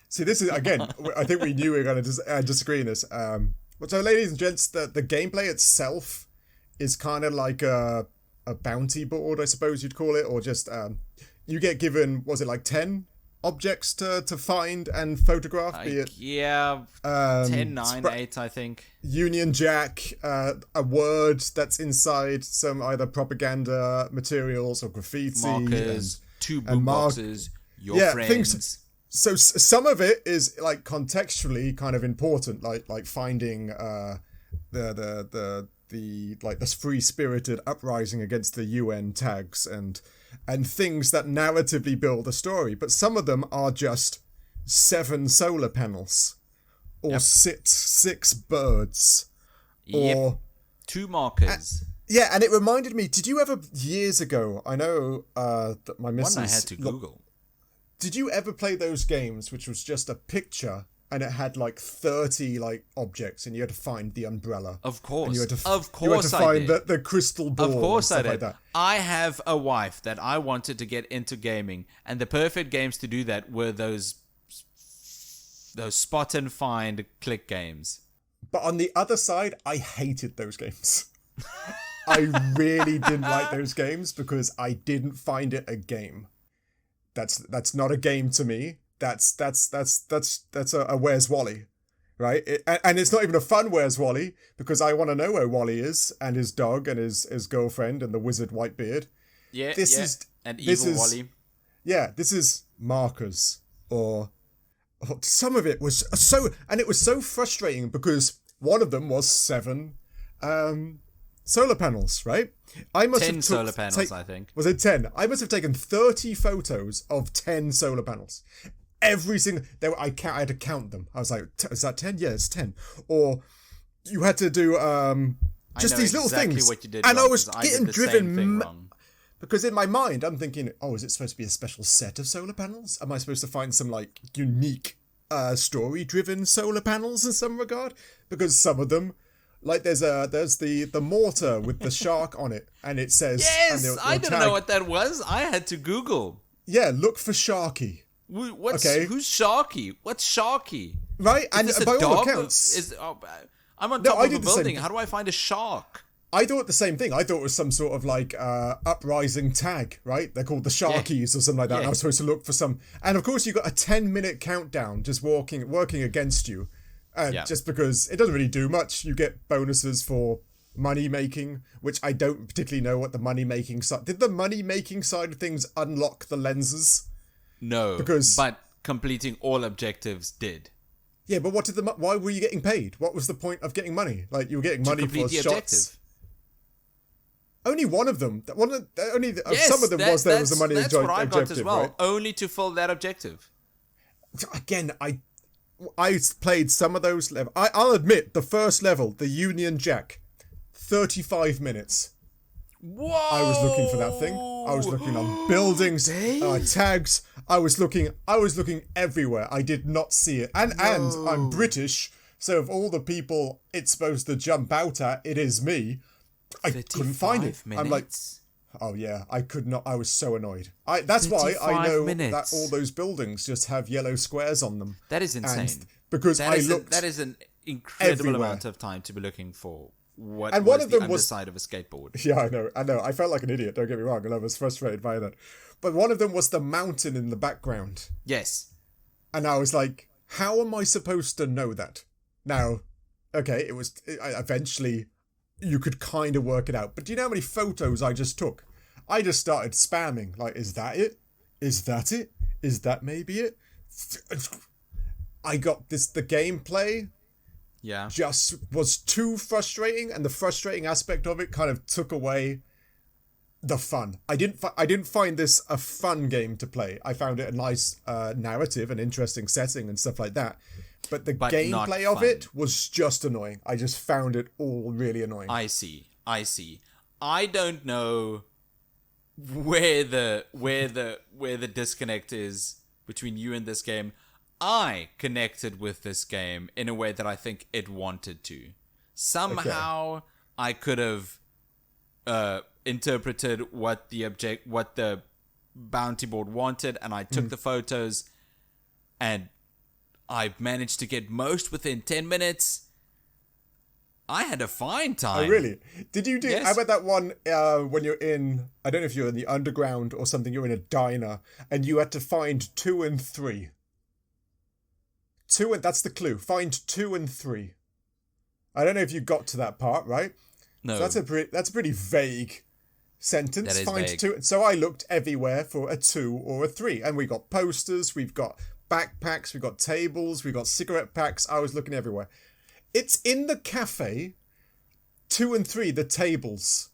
see, this is again. I think we knew we were going to disagree in this. So, ladies and gents, the gameplay itself is kind of like a bounty board, I suppose you'd call it, or just you get given, was it like 10 objects to find and photograph?
10, 9, 8, I think.
Union Jack, a word that's inside some either propaganda materials or graffiti.
Markers, two book boxes, your friends. Things.
So some of it is like contextually kind of important, like finding the free-spirited uprising against the UN tags and things that narratively build a story. But some of them are just 7 solar panels or six birds or
2 markers.
Yeah, and it reminded me, did you ever, years ago, I know that my missus...
One I had to Google.
Did you ever play those games which was just a picture and it had like 30 like objects and you had to find the umbrella?
Of course. And
you had to find
I did.
The crystal ball.
Of course I did.
Like that.
I have a wife that I wanted to get into gaming, and the perfect games to do that were those spot and find click games.
But on the other side, I hated those games. I really didn't like those games because I didn't find it a game. That's not a game to me. That's a Where's Wally, right? And it's not even a fun Where's Wally because I want to know where Wally is and his dog and his girlfriend and the wizard Whitebeard.
Yeah, and evil Wally.
Yeah, this is markers or some of it was it was so frustrating because one of them was 7 solar panels, right? I must
10
have
solar panels, I think.
Was it 10? I must have taken 30 photos of 10 solar panels. Every single... I had to count them. I was like, is that 10? Yeah, it's 10. Or you had to do just these little things.
What you did
and
wrong,
I was getting driven...
wrong.
Because in my mind, I'm thinking, is it supposed to be a special set of solar panels? Am I supposed to find some, like, unique story-driven solar panels in some regard? Because some of them... Like there's the mortar with the shark on it, and it says...
Yes, I didn't know what that was. I had to Google.
Yeah, look for Sharky.
Who's Sharky? What's Sharky?
Right, and by all accounts...
I'm on top of a building. How do I find a shark?
I thought the same thing. I thought it was some sort of like uprising tag, right? They're called the Sharkies or something like that. Yeah. And I was supposed to look for some... And of course you got a 10-minute countdown just working against you. Just because it doesn't really do much. You get bonuses for money making, which I don't particularly know what the money making side... Did the money making side of things unlock the lenses?
No, but completing all objectives did.
Yeah, but why were you getting paid? What was the point of getting money? Like, you were getting money for shots. Objective. Only one of them. Some of them was a money objective. That's what I got as well. Right?
Only to fill that objective.
Again, I played some of those levels. I'll admit, the first level, the Union Jack, 35 minutes.
Whoa!
I was looking for that thing. I was looking on buildings, tags. I was looking everywhere. I did not see it. And I'm British, so of all the people it's supposed to jump out at, it is me. I couldn't find it.
Minutes.
I'm like, oh yeah, I could not. I was so annoyed. That's why I know that all those buildings just have yellow squares on them.
That is insane.
Because that
is an incredible amount of time to be looking for what
and
was
one of them
the underside of a skateboard.
Yeah, I know. I felt like an idiot, don't get me wrong, and I was frustrated by that. But one of them was the mountain in the background.
Yes.
And I was like, how am I supposed to know that? Now, okay, eventually you could kind of work it out. But do you know how many photos I just took? I just started spamming. Like, is that it? Is that it? Is that maybe it? I got the gameplay...
Yeah.
Just was too frustrating, and the frustrating aspect of it kind of took away the fun. I didn't find this a fun game to play. I found it a nice narrative, an interesting setting, and stuff like that. But the gameplay of it was just annoying. I just found it all really annoying.
I see. I don't know where the disconnect is between you and this game. I connected with this game in a way that I think it wanted to. Somehow, I could have interpreted what the bounty board wanted, and I took the photos, and I managed to get most within 10 minutes. I had a fine time.
Oh, really? Did you do...
Yes.
How about that one when you're in... I don't know if you're in the underground or something, you're in a diner, and you had to find 2 and 3. That's the clue. Find 2 and 3. I don't know if you got to that part, right?
No.
So that's a pretty vague sentence.
That is
Find
vague.
2. So I looked everywhere for a 2 or a 3. And we got posters, we've got backpacks, we've got tables, we've got cigarette packs. I was looking everywhere. It's in the cafe, 2 and 3, the tables.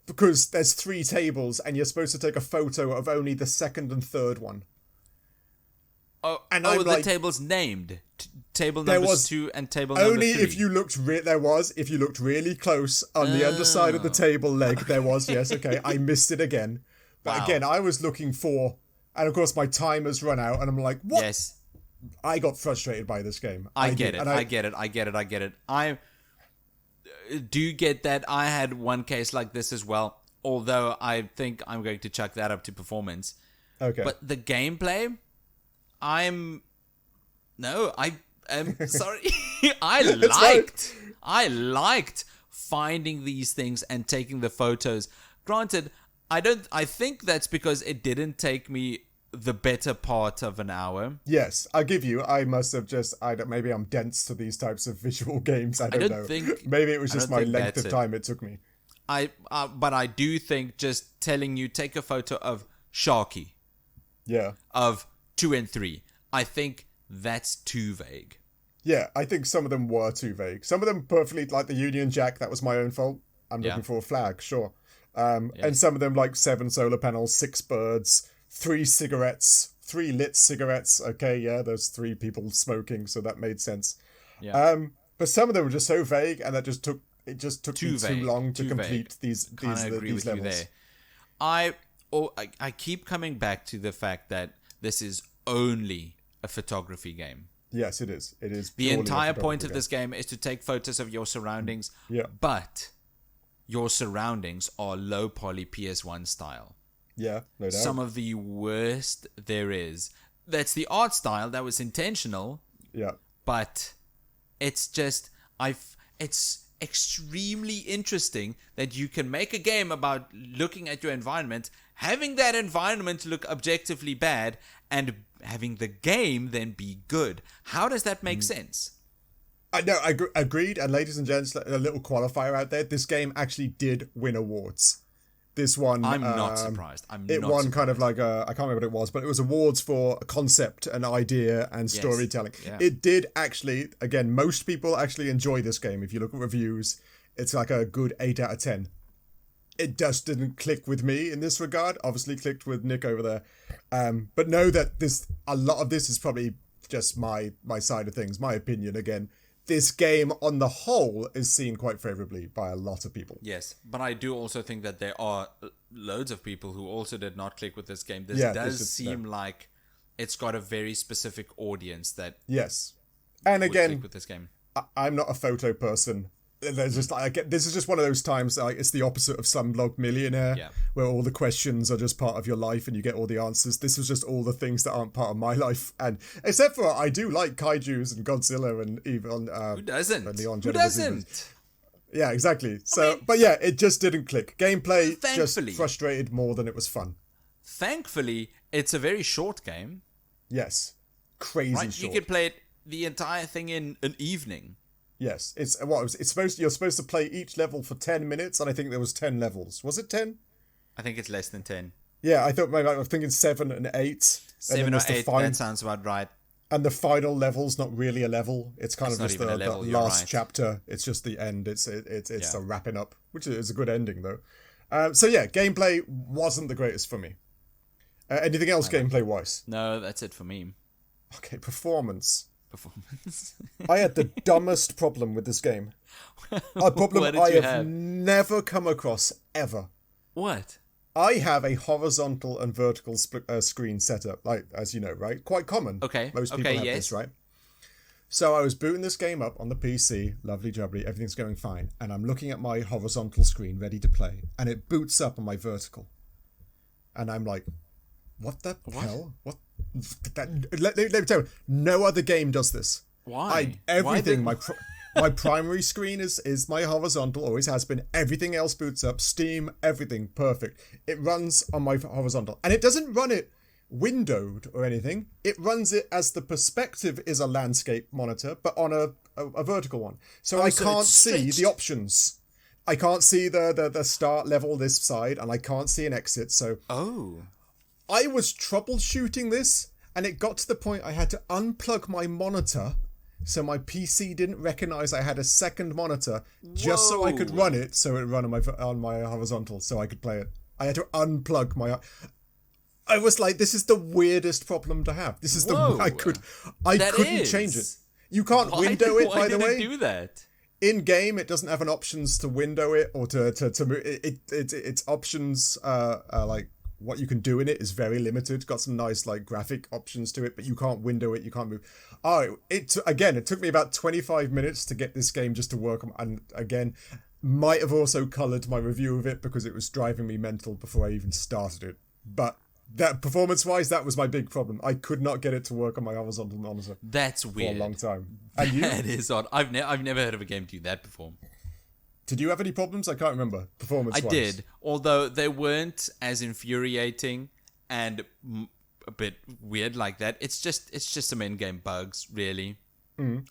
Because there's 3 tables and you're supposed to take a photo of only the second and third one.
the like, table's named. Table numbers 2 and table number 3.
Only if you looked if you looked really close on the underside of the table leg, there was. Yes, okay. I missed it again. But again, I was looking for, and of course my timer's run out, and I'm like, what?
Yes.
I got frustrated by this game.
I get it. I get it. I do get that. I had one case like this as well, although I think I'm going to chuck that up to performance. Okay. But the gameplay, I'm sorry. I liked finding these things and taking the photos. Granted, I think that's because it didn't take me the better part of an hour.
Yes, I give you. I must have maybe I'm dense to these types of visual games. I don't know. Maybe it was just my length of time it took me.
But I do think just telling you, take a photo of Sharky.
Yeah.
Of 2 and 3. I think that's too vague.
Yeah, I think some of them were too vague. Some of them perfectly, like the Union Jack, that was my own fault. I'm looking for a flag, sure. And some of them like 7 solar panels, 6 birds, 3 cigarettes, 3 lit cigarettes. Okay, yeah, there's 3 people smoking, so that made sense. Yeah. But some of them were just so vague, and it just took me too long to complete these levels. You there.
I keep coming back to the fact that this is only a photography game.
Yes, it is. It is.
The entire point of this game is to take photos of your surroundings. Yeah. But your surroundings are low poly PS1 style.
Yeah, no doubt.
Some of the worst there is. That's the art style that was intentional.
Yeah.
But it's just it's extremely interesting that you can make a game about looking at your environment, having that environment look objectively bad, and having the game then be good. How does that make sense?
I agreed. And ladies and gents, a little qualifier out there. This game actually did win awards. This one,
I'm not surprised.
It won kind of like I can't remember what it was, but it was awards for concept and idea and storytelling. Yes. Yeah. It did actually. Again, most people actually enjoy this game. If you look at reviews, it's like a good 8 out of 10. It just didn't click with me in this regard. Obviously, clicked with Nick over there. But know that a lot of this is probably just my side of things, my opinion. Again, this game on the whole is seen quite favorably by a lot of people.
Yes, but I do also think that there are loads of people who also did not click with this game. This does seem like it's got a very specific audience that
and again,
click with this game.
I'm not a photo person. There's just this is just one of those times it's the opposite of Slumdog Millionaire, where all the questions are just part of your life and you get all the answers. This was just all the things that aren't part of my life, and except for I do like kaijus and Godzilla and even
who doesn't?
Who doesn't? Yeah, exactly. So, but yeah, it just didn't click. Gameplay just frustrated more than it was fun.
Thankfully, it's a very short game.
Yes, crazy short.
You could play the entire thing in an evening.
Yes, you're supposed to play each level for 10 minutes, and I think there was 10 levels. Was it 10?
I think it's less than 10.
Yeah, I was thinking 7 and 8.
7 or 8, that sounds about right.
And the final level's not really a level. It's kind of just the last chapter. It's just the end. It's the wrapping up, which is a good ending, though. So yeah, gameplay wasn't the greatest for me. Anything else gameplay-wise?
No, that's it for me.
Okay, performance. I had the dumbest problem with this game. A problem I have never come across ever.
What?
I have a horizontal and vertical screen setup, like, as you know, right? Quite common.
Okay.
Most people have this, right? So I was booting this game up on the PC, lovely jubbly, everything's going fine, and I'm looking at my horizontal screen ready to play, and it boots up on my vertical. And I'm like, what the hell? What? Let me tell you, no other game does this.
Why?
My primary screen is my horizontal, always has been. Everything else boots up, Steam, everything, perfect. It runs on my horizontal. And it doesn't run it windowed or anything. It runs it as the perspective is a landscape monitor, but on a vertical one. So I can't see the options. I can't see the start level this side, and I can't see an exit, so...
Oh...
I was troubleshooting this, and it got to the point I had to unplug my monitor so my PC didn't recognize I had a second monitor just so I could run it, so it would run on my horizontal, so I could play it. I had to unplug my... I was like, this is the weirdest problem to have. This is I couldn't change it. You can't window it, by the way.
Why did it do that?
In game, it doesn't have an options to window it or to move. Its options like what you can do in it is very limited. Got some nice like graphic options to it, but you can't window it. You can't move. It took me about 25 minutes to get this game just to work. And again, might have also coloured my review of it because it was driving me mental before I even started it. But that performance-wise, that was my big problem. I could not get it to work on my horizontal monitor.
That's weird.
For a long time. And you?
That is odd. I've never heard of a game do that before.
Did you have any problems? I can't remember. Performance-wise.
I did, although they weren't as infuriating and a bit weird like that. It's just some in-game bugs, really.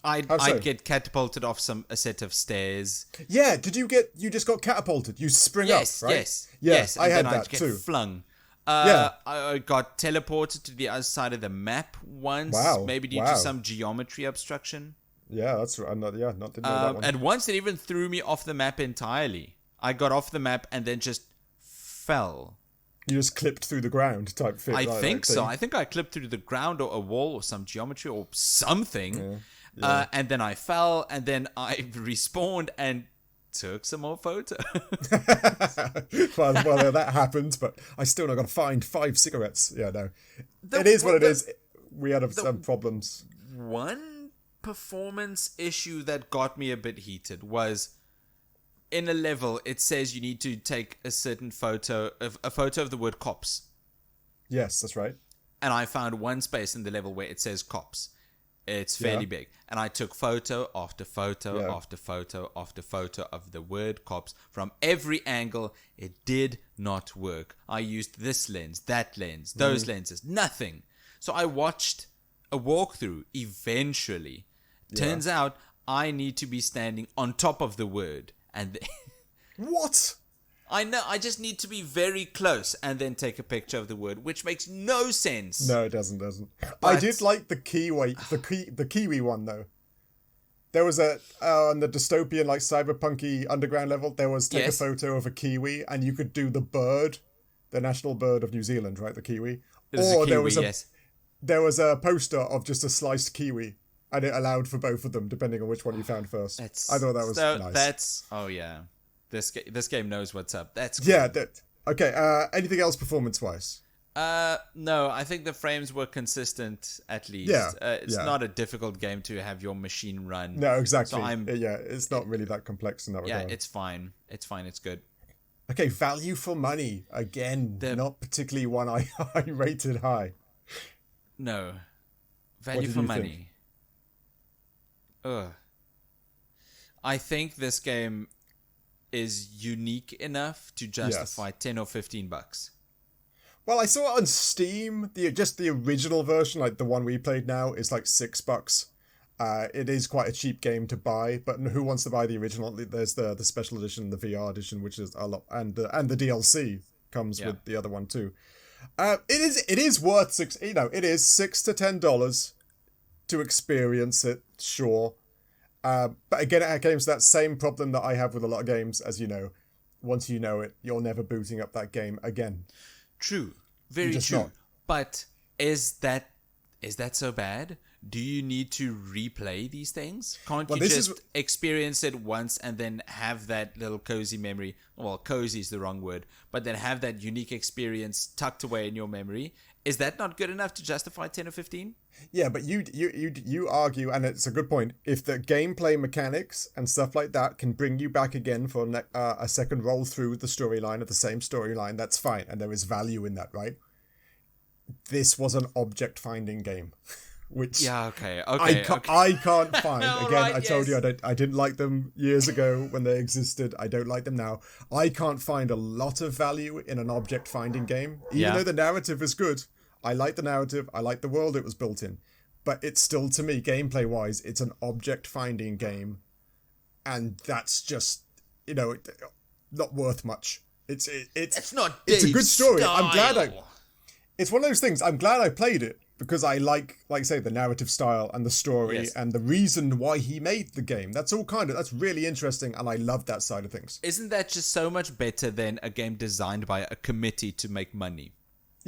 I'd get catapulted off a set of stairs.
Yeah, you just got catapulted? You spring up, right?
Yes.
I had that
I'd get
too.
Flung.
Yeah.
I got teleported to the other side of the map once. Wow. Maybe due to some geometry obstruction.
Yeah, that's right. Didn't know that one.
And once it even threw me off the map entirely. I got off the map and then just fell.
You just clipped through the ground type thing.
I think so. I think I clipped through the ground or a wall or some geometry or something. Yeah. And then I fell and then I respawned and took some more photos.
well, that happened, but I still not got to find 5 cigarettes. Yeah, no. It is what it is. We had some problems.
One performance issue that got me a bit heated was in a level, it says you need to take a certain photo of the word cops.
Yes, that's right.
And I found one space in the level where it says cops. It's fairly big. And I took photo after photo after photo after photo of the word cops from every angle. It did not work. I used this lens, that lens, those lenses, nothing. So I watched a walkthrough eventually. Turns out I need to be standing on top of the word. And
what?
I know, I just need to be very close and then take a picture of the word, which makes no sense.
No, it doesn't. But I did like the Kiwi one though. There was on the dystopian, like cyberpunky underground level, there was take a photo of a Kiwi and you could do the bird, the national bird of New Zealand, right? The Kiwi. There was a poster of just a sliced kiwi and it allowed for both of them depending on which one you found first. I thought that was nice. This game knows what's up. That's cool. Yeah. Okay. Anything else performance-wise?
No, I think the frames were consistent at least. Yeah. It's not a difficult game to have your machine run.
No, exactly. So it's not really that complex in that regard.
Yeah, it's fine. It's good.
Okay, value for money. Again, not particularly one I rated high.
No. Value for money. Ugh. I think this game is unique enough to justify 10 or $15.
Well, I saw it on Steam. Just the original version, like the one we played now, is like $6. It is quite a cheap game to buy, but who wants to buy the original? There's the special edition, the VR edition, which is a lot, and the DLC comes with the other one too. It is worth it is $6 to $10 to experience it, sure. But again, it games that same problem that I have with a lot of games, as you know. Once you know it, you're never booting up that game again.
True. Very true. Not. But is that so bad? Do you need to replay these things? Can't you just experience it once and then have that little cozy memory? Well, cozy is the wrong word, but then have that unique experience tucked away in your memory. Is that not good enough to justify 10 or 15? Yeah,
but you argue, and it's a good point, if the gameplay mechanics and stuff like that can bring you back again for a second roll through the storyline of the same storyline, that's fine, and there is value in that, right? This was an object-finding game. Which I can't find. Again, I told you I didn't like them years ago when they existed. I don't like them now. I can't find a lot of value in an object-finding game, even though the narrative is good. I like the narrative. I like the world it was built in. But it's still, to me, gameplay-wise, it's an object-finding game. And that's just, not worth much. It's
not
It's a good story.
Style.
I'm glad it's one of those things. I'm glad I played it. Because I like I say, the narrative style and the story and the reason why he made the game. That's really interesting, and I love that side of things.
Isn't that just so much better than a game designed by a committee to make money?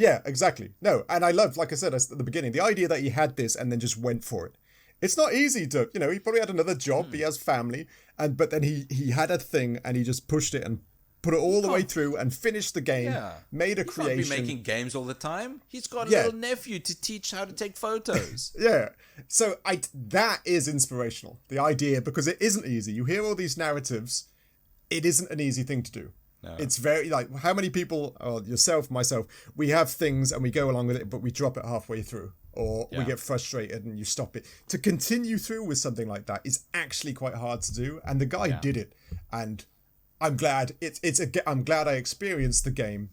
Yeah, exactly. No, and I love, like I said at the beginning, the idea that he had this and then just went for it. It's not easy to, he probably had another job, he has family, but then he had a thing and he just pushed it and put it all the way through and finished the game, made a creation.
He can't be making games all the time. He's got a little nephew to teach how to take photos.
Yeah. So that is inspirational, the idea, because it isn't easy. You hear all these narratives, it isn't an easy thing to do. No. It's very, like, how many people, yourself, myself, we have things and we go along with it, but we drop it halfway through. Or we get frustrated and you stop it. To continue through with something like that is actually quite hard to do. And the guy did it. And I'm glad I'm glad I experienced the game.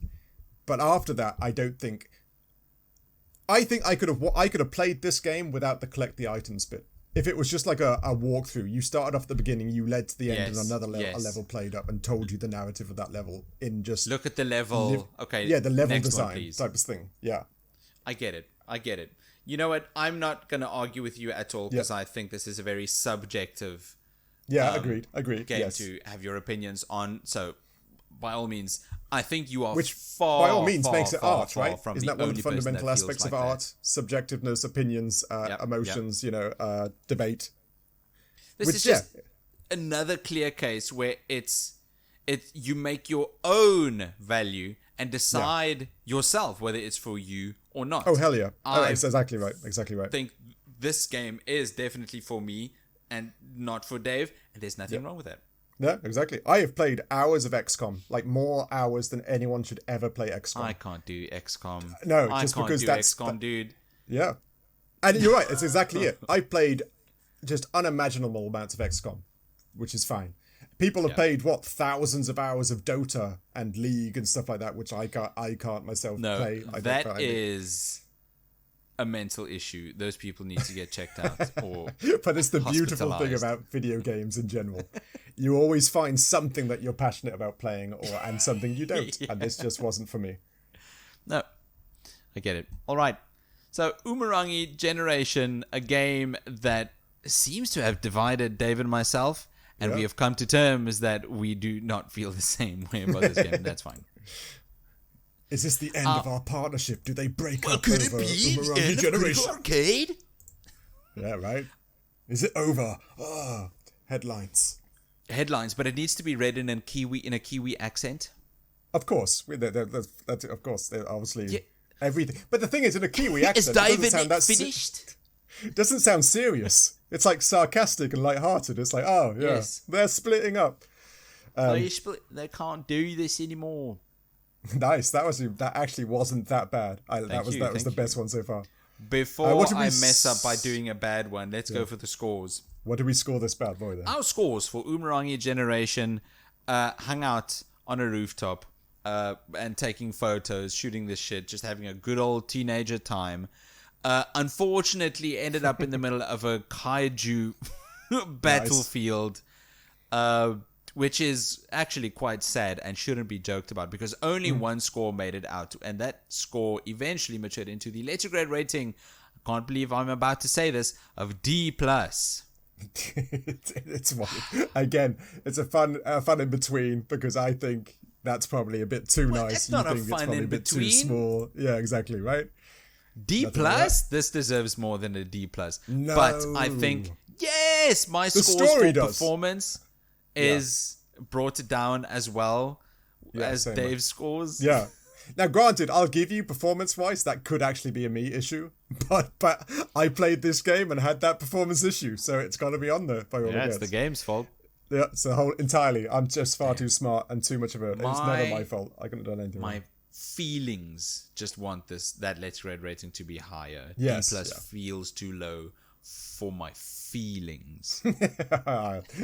But after that, I think I could have played this game without the collect the items bit. If it was just like a walkthrough, you started off at the beginning, you led to the end, and another level, a level played up and told you the narrative of that level in just...
Look at the level.
the level design type of thing. Yeah.
I get it. You know what? I'm not going to argue with you at all because I think this is a very subjective
agreed.
game to have your opinions on. So, by all means, I think you are
Which,
far,
by all means,
far,
makes it
far,
art,
far
right?
from
Isn't that one of the fundamental aspects of art?
That.
Subjectiveness, opinions, emotions, debate.
This is just another clear case where you make your own value and decide yourself whether it's for you or not.
Oh, hell yeah. That's exactly right. I
think this game is definitely for me and not for Dave, and there's nothing wrong with that.
Yeah, exactly. I have played hours of XCOM, like more hours than anyone should ever play XCOM.
I can't do XCOM.
No,
I
just
can't
because
do
that's...
XCOM, dude.
Yeah. And you're right, it's exactly it. I played just unimaginable amounts of XCOM, which is fine. People have played thousands of hours of Dota and League and stuff like that, which I can't myself play.
That is a mental issue. Those people need to get checked out or
But it's the beautiful thing about video games in general. You always find something that you're passionate about playing and something you don't. And this just wasn't for me.
No, I get it. All right. So Umurangi Generation, a game that seems to have divided Dave and myself. And we have come to terms that we do not feel the same way about this game. That's fine.
Is this the end of our partnership? Do they break up
could
over
it be
Umurangi Generation?
Arcade?
Yeah, right. Is it over? Headlines,
but it needs to be read in a Kiwi accent.
Of course, that's of course. Obviously, everything. But the thing is, in a Kiwi accent,
is David finished?
It doesn't sound serious. It's like sarcastic and lighthearted. It's like, they're splitting up.
They can't do this anymore.
Nice. That actually wasn't that bad. That was the best one so far.
Before I mess up by doing a bad one, let's go for the scores.
What did we score this bad boy then?
Our scores for Umurangi Generation: hung out on a rooftop and taking photos, shooting this shit, just having a good old teenager time. Unfortunately ended up in the middle of a kaiju battlefield, which is actually quite sad and shouldn't be joked about because only one score made it out, and that score eventually matured into the letter grade rating, I can't believe I'm about to say this, of D+.
It's funny. Again, it's a fun in between because I think that's probably a bit too nice.
That's not
you think
a fun
it's probably
in
a bit
between.
Too small. Yeah, exactly, right?
D+? This deserves more than a D+.
No.
But I think, yes, my scores for performance is brought it down as well as Dave's scores.
Yeah. Now, granted, I'll give you performance-wise, that could actually be a me issue. But I played this game and had that performance issue, so it's got to be on there by all
it's the game's fault.
Yeah, it's the whole entirely. I'm just far too smart and too much of a... It's never my fault. I couldn't have done anything wrong.
Feelings just want that letter grade rating to be higher.
Yes,
D+ feels too low for my feelings.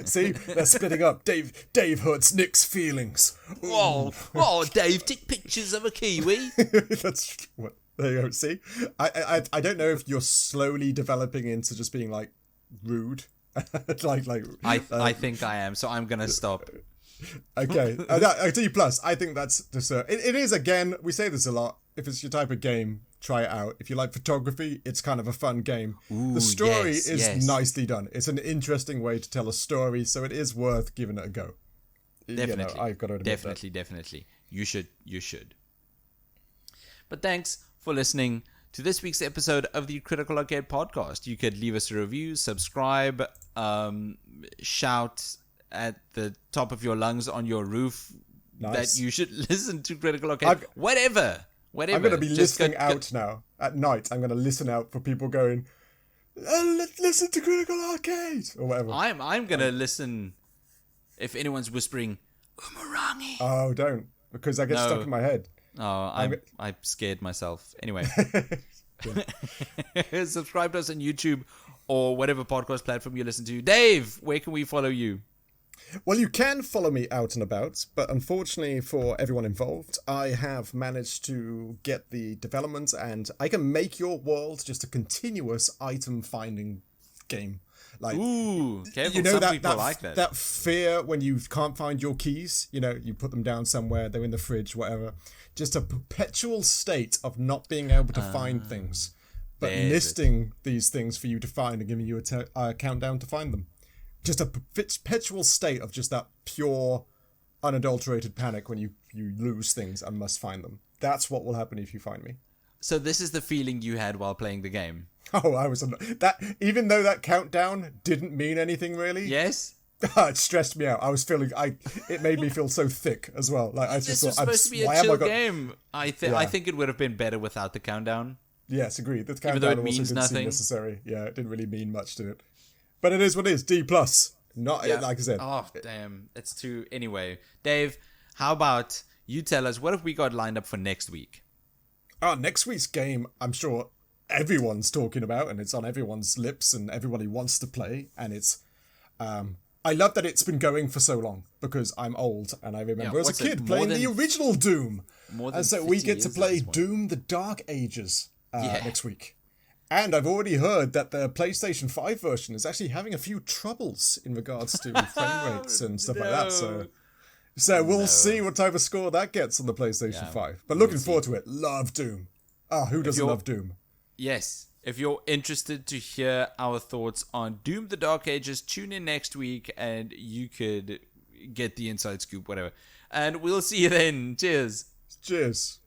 See, they're splitting up. Dave hurts Nick's feelings.
Oh, Dave, take pictures of a kiwi.
That's what. There you go. See, I don't know if you're slowly developing into just being like rude.
I think I am, so I'm gonna stop.
Okay, D+. I think that's just it is, again, we say this a lot. If it's your type of game, try it out. If you like photography, it's kind of a fun game.
Ooh,
the story is nicely done. It's an interesting way to tell a story, so it is worth giving it a go.
Definitely,
I've got to admit
definitely. You should. But thanks for listening to this week's episode of the Critical Arcade podcast. You could leave us a review, subscribe, shout at the top of your lungs on your roof that you should listen to Critical Arcade. Whatever.
I'm going to be listening out now. At night, I'm going to listen out for people going, listen to Critical Arcade, or whatever.
I'm going to listen if anyone's whispering, Umurangi.
Oh, don't. Because I get stuck in my head.
Oh, I scared myself. Anyway. Subscribe to us on YouTube or whatever podcast platform you listen to. Dave, where can we follow you?
Well, you can follow me out and about, but unfortunately for everyone involved, I have managed to get the development and I can make your world just a continuous item finding game. Like,
ooh, careful.
You know,
some people like that.
That fear when you can't find your keys, you know, you put them down somewhere, they're in the fridge, whatever. Just a perpetual state of not being able to find things, but listing these things for you to find and giving you a countdown to find them. Just a perpetual state of just that pure, unadulterated panic when you lose things and must find them. That's what will happen if you find me.
So this is the feeling you had while playing the game?
Oh, I was... that. Even though that countdown didn't mean anything really...
Yes?
It stressed me out. I was feeling... It made me feel so thick as well. Like I just
this
thought...
was supposed to be a chill game. I think it would have been better without the countdown.
Yes, agreed. The
countdown
even though it
means
also didn't
nothing.
seem necessary. Yeah, it didn't really mean much to it. But it is what it is. D+. Not like I said.
Oh, damn. It's too... Anyway, Dave, how about you tell us, what have we got lined up for next week?
Next week's game, I'm sure everyone's talking about, and it's on everyone's lips, and everybody wants to play, and it's... I love that it's been going for so long, because I'm old, and I remember as a kid playing the original Doom. And so we get to play Doom the Dark Ages next week. And I've already heard that the PlayStation 5 version is actually having a few troubles in regards to frame rates and stuff like that. So we'll see what type of score that gets on the PlayStation 5. But looking forward to it. Love Doom. Who doesn't love Doom?
Yes. If you're interested to hear our thoughts on Doom the Dark Ages, tune in next week and you could get the inside scoop, whatever. And we'll see you then. Cheers.
Cheers.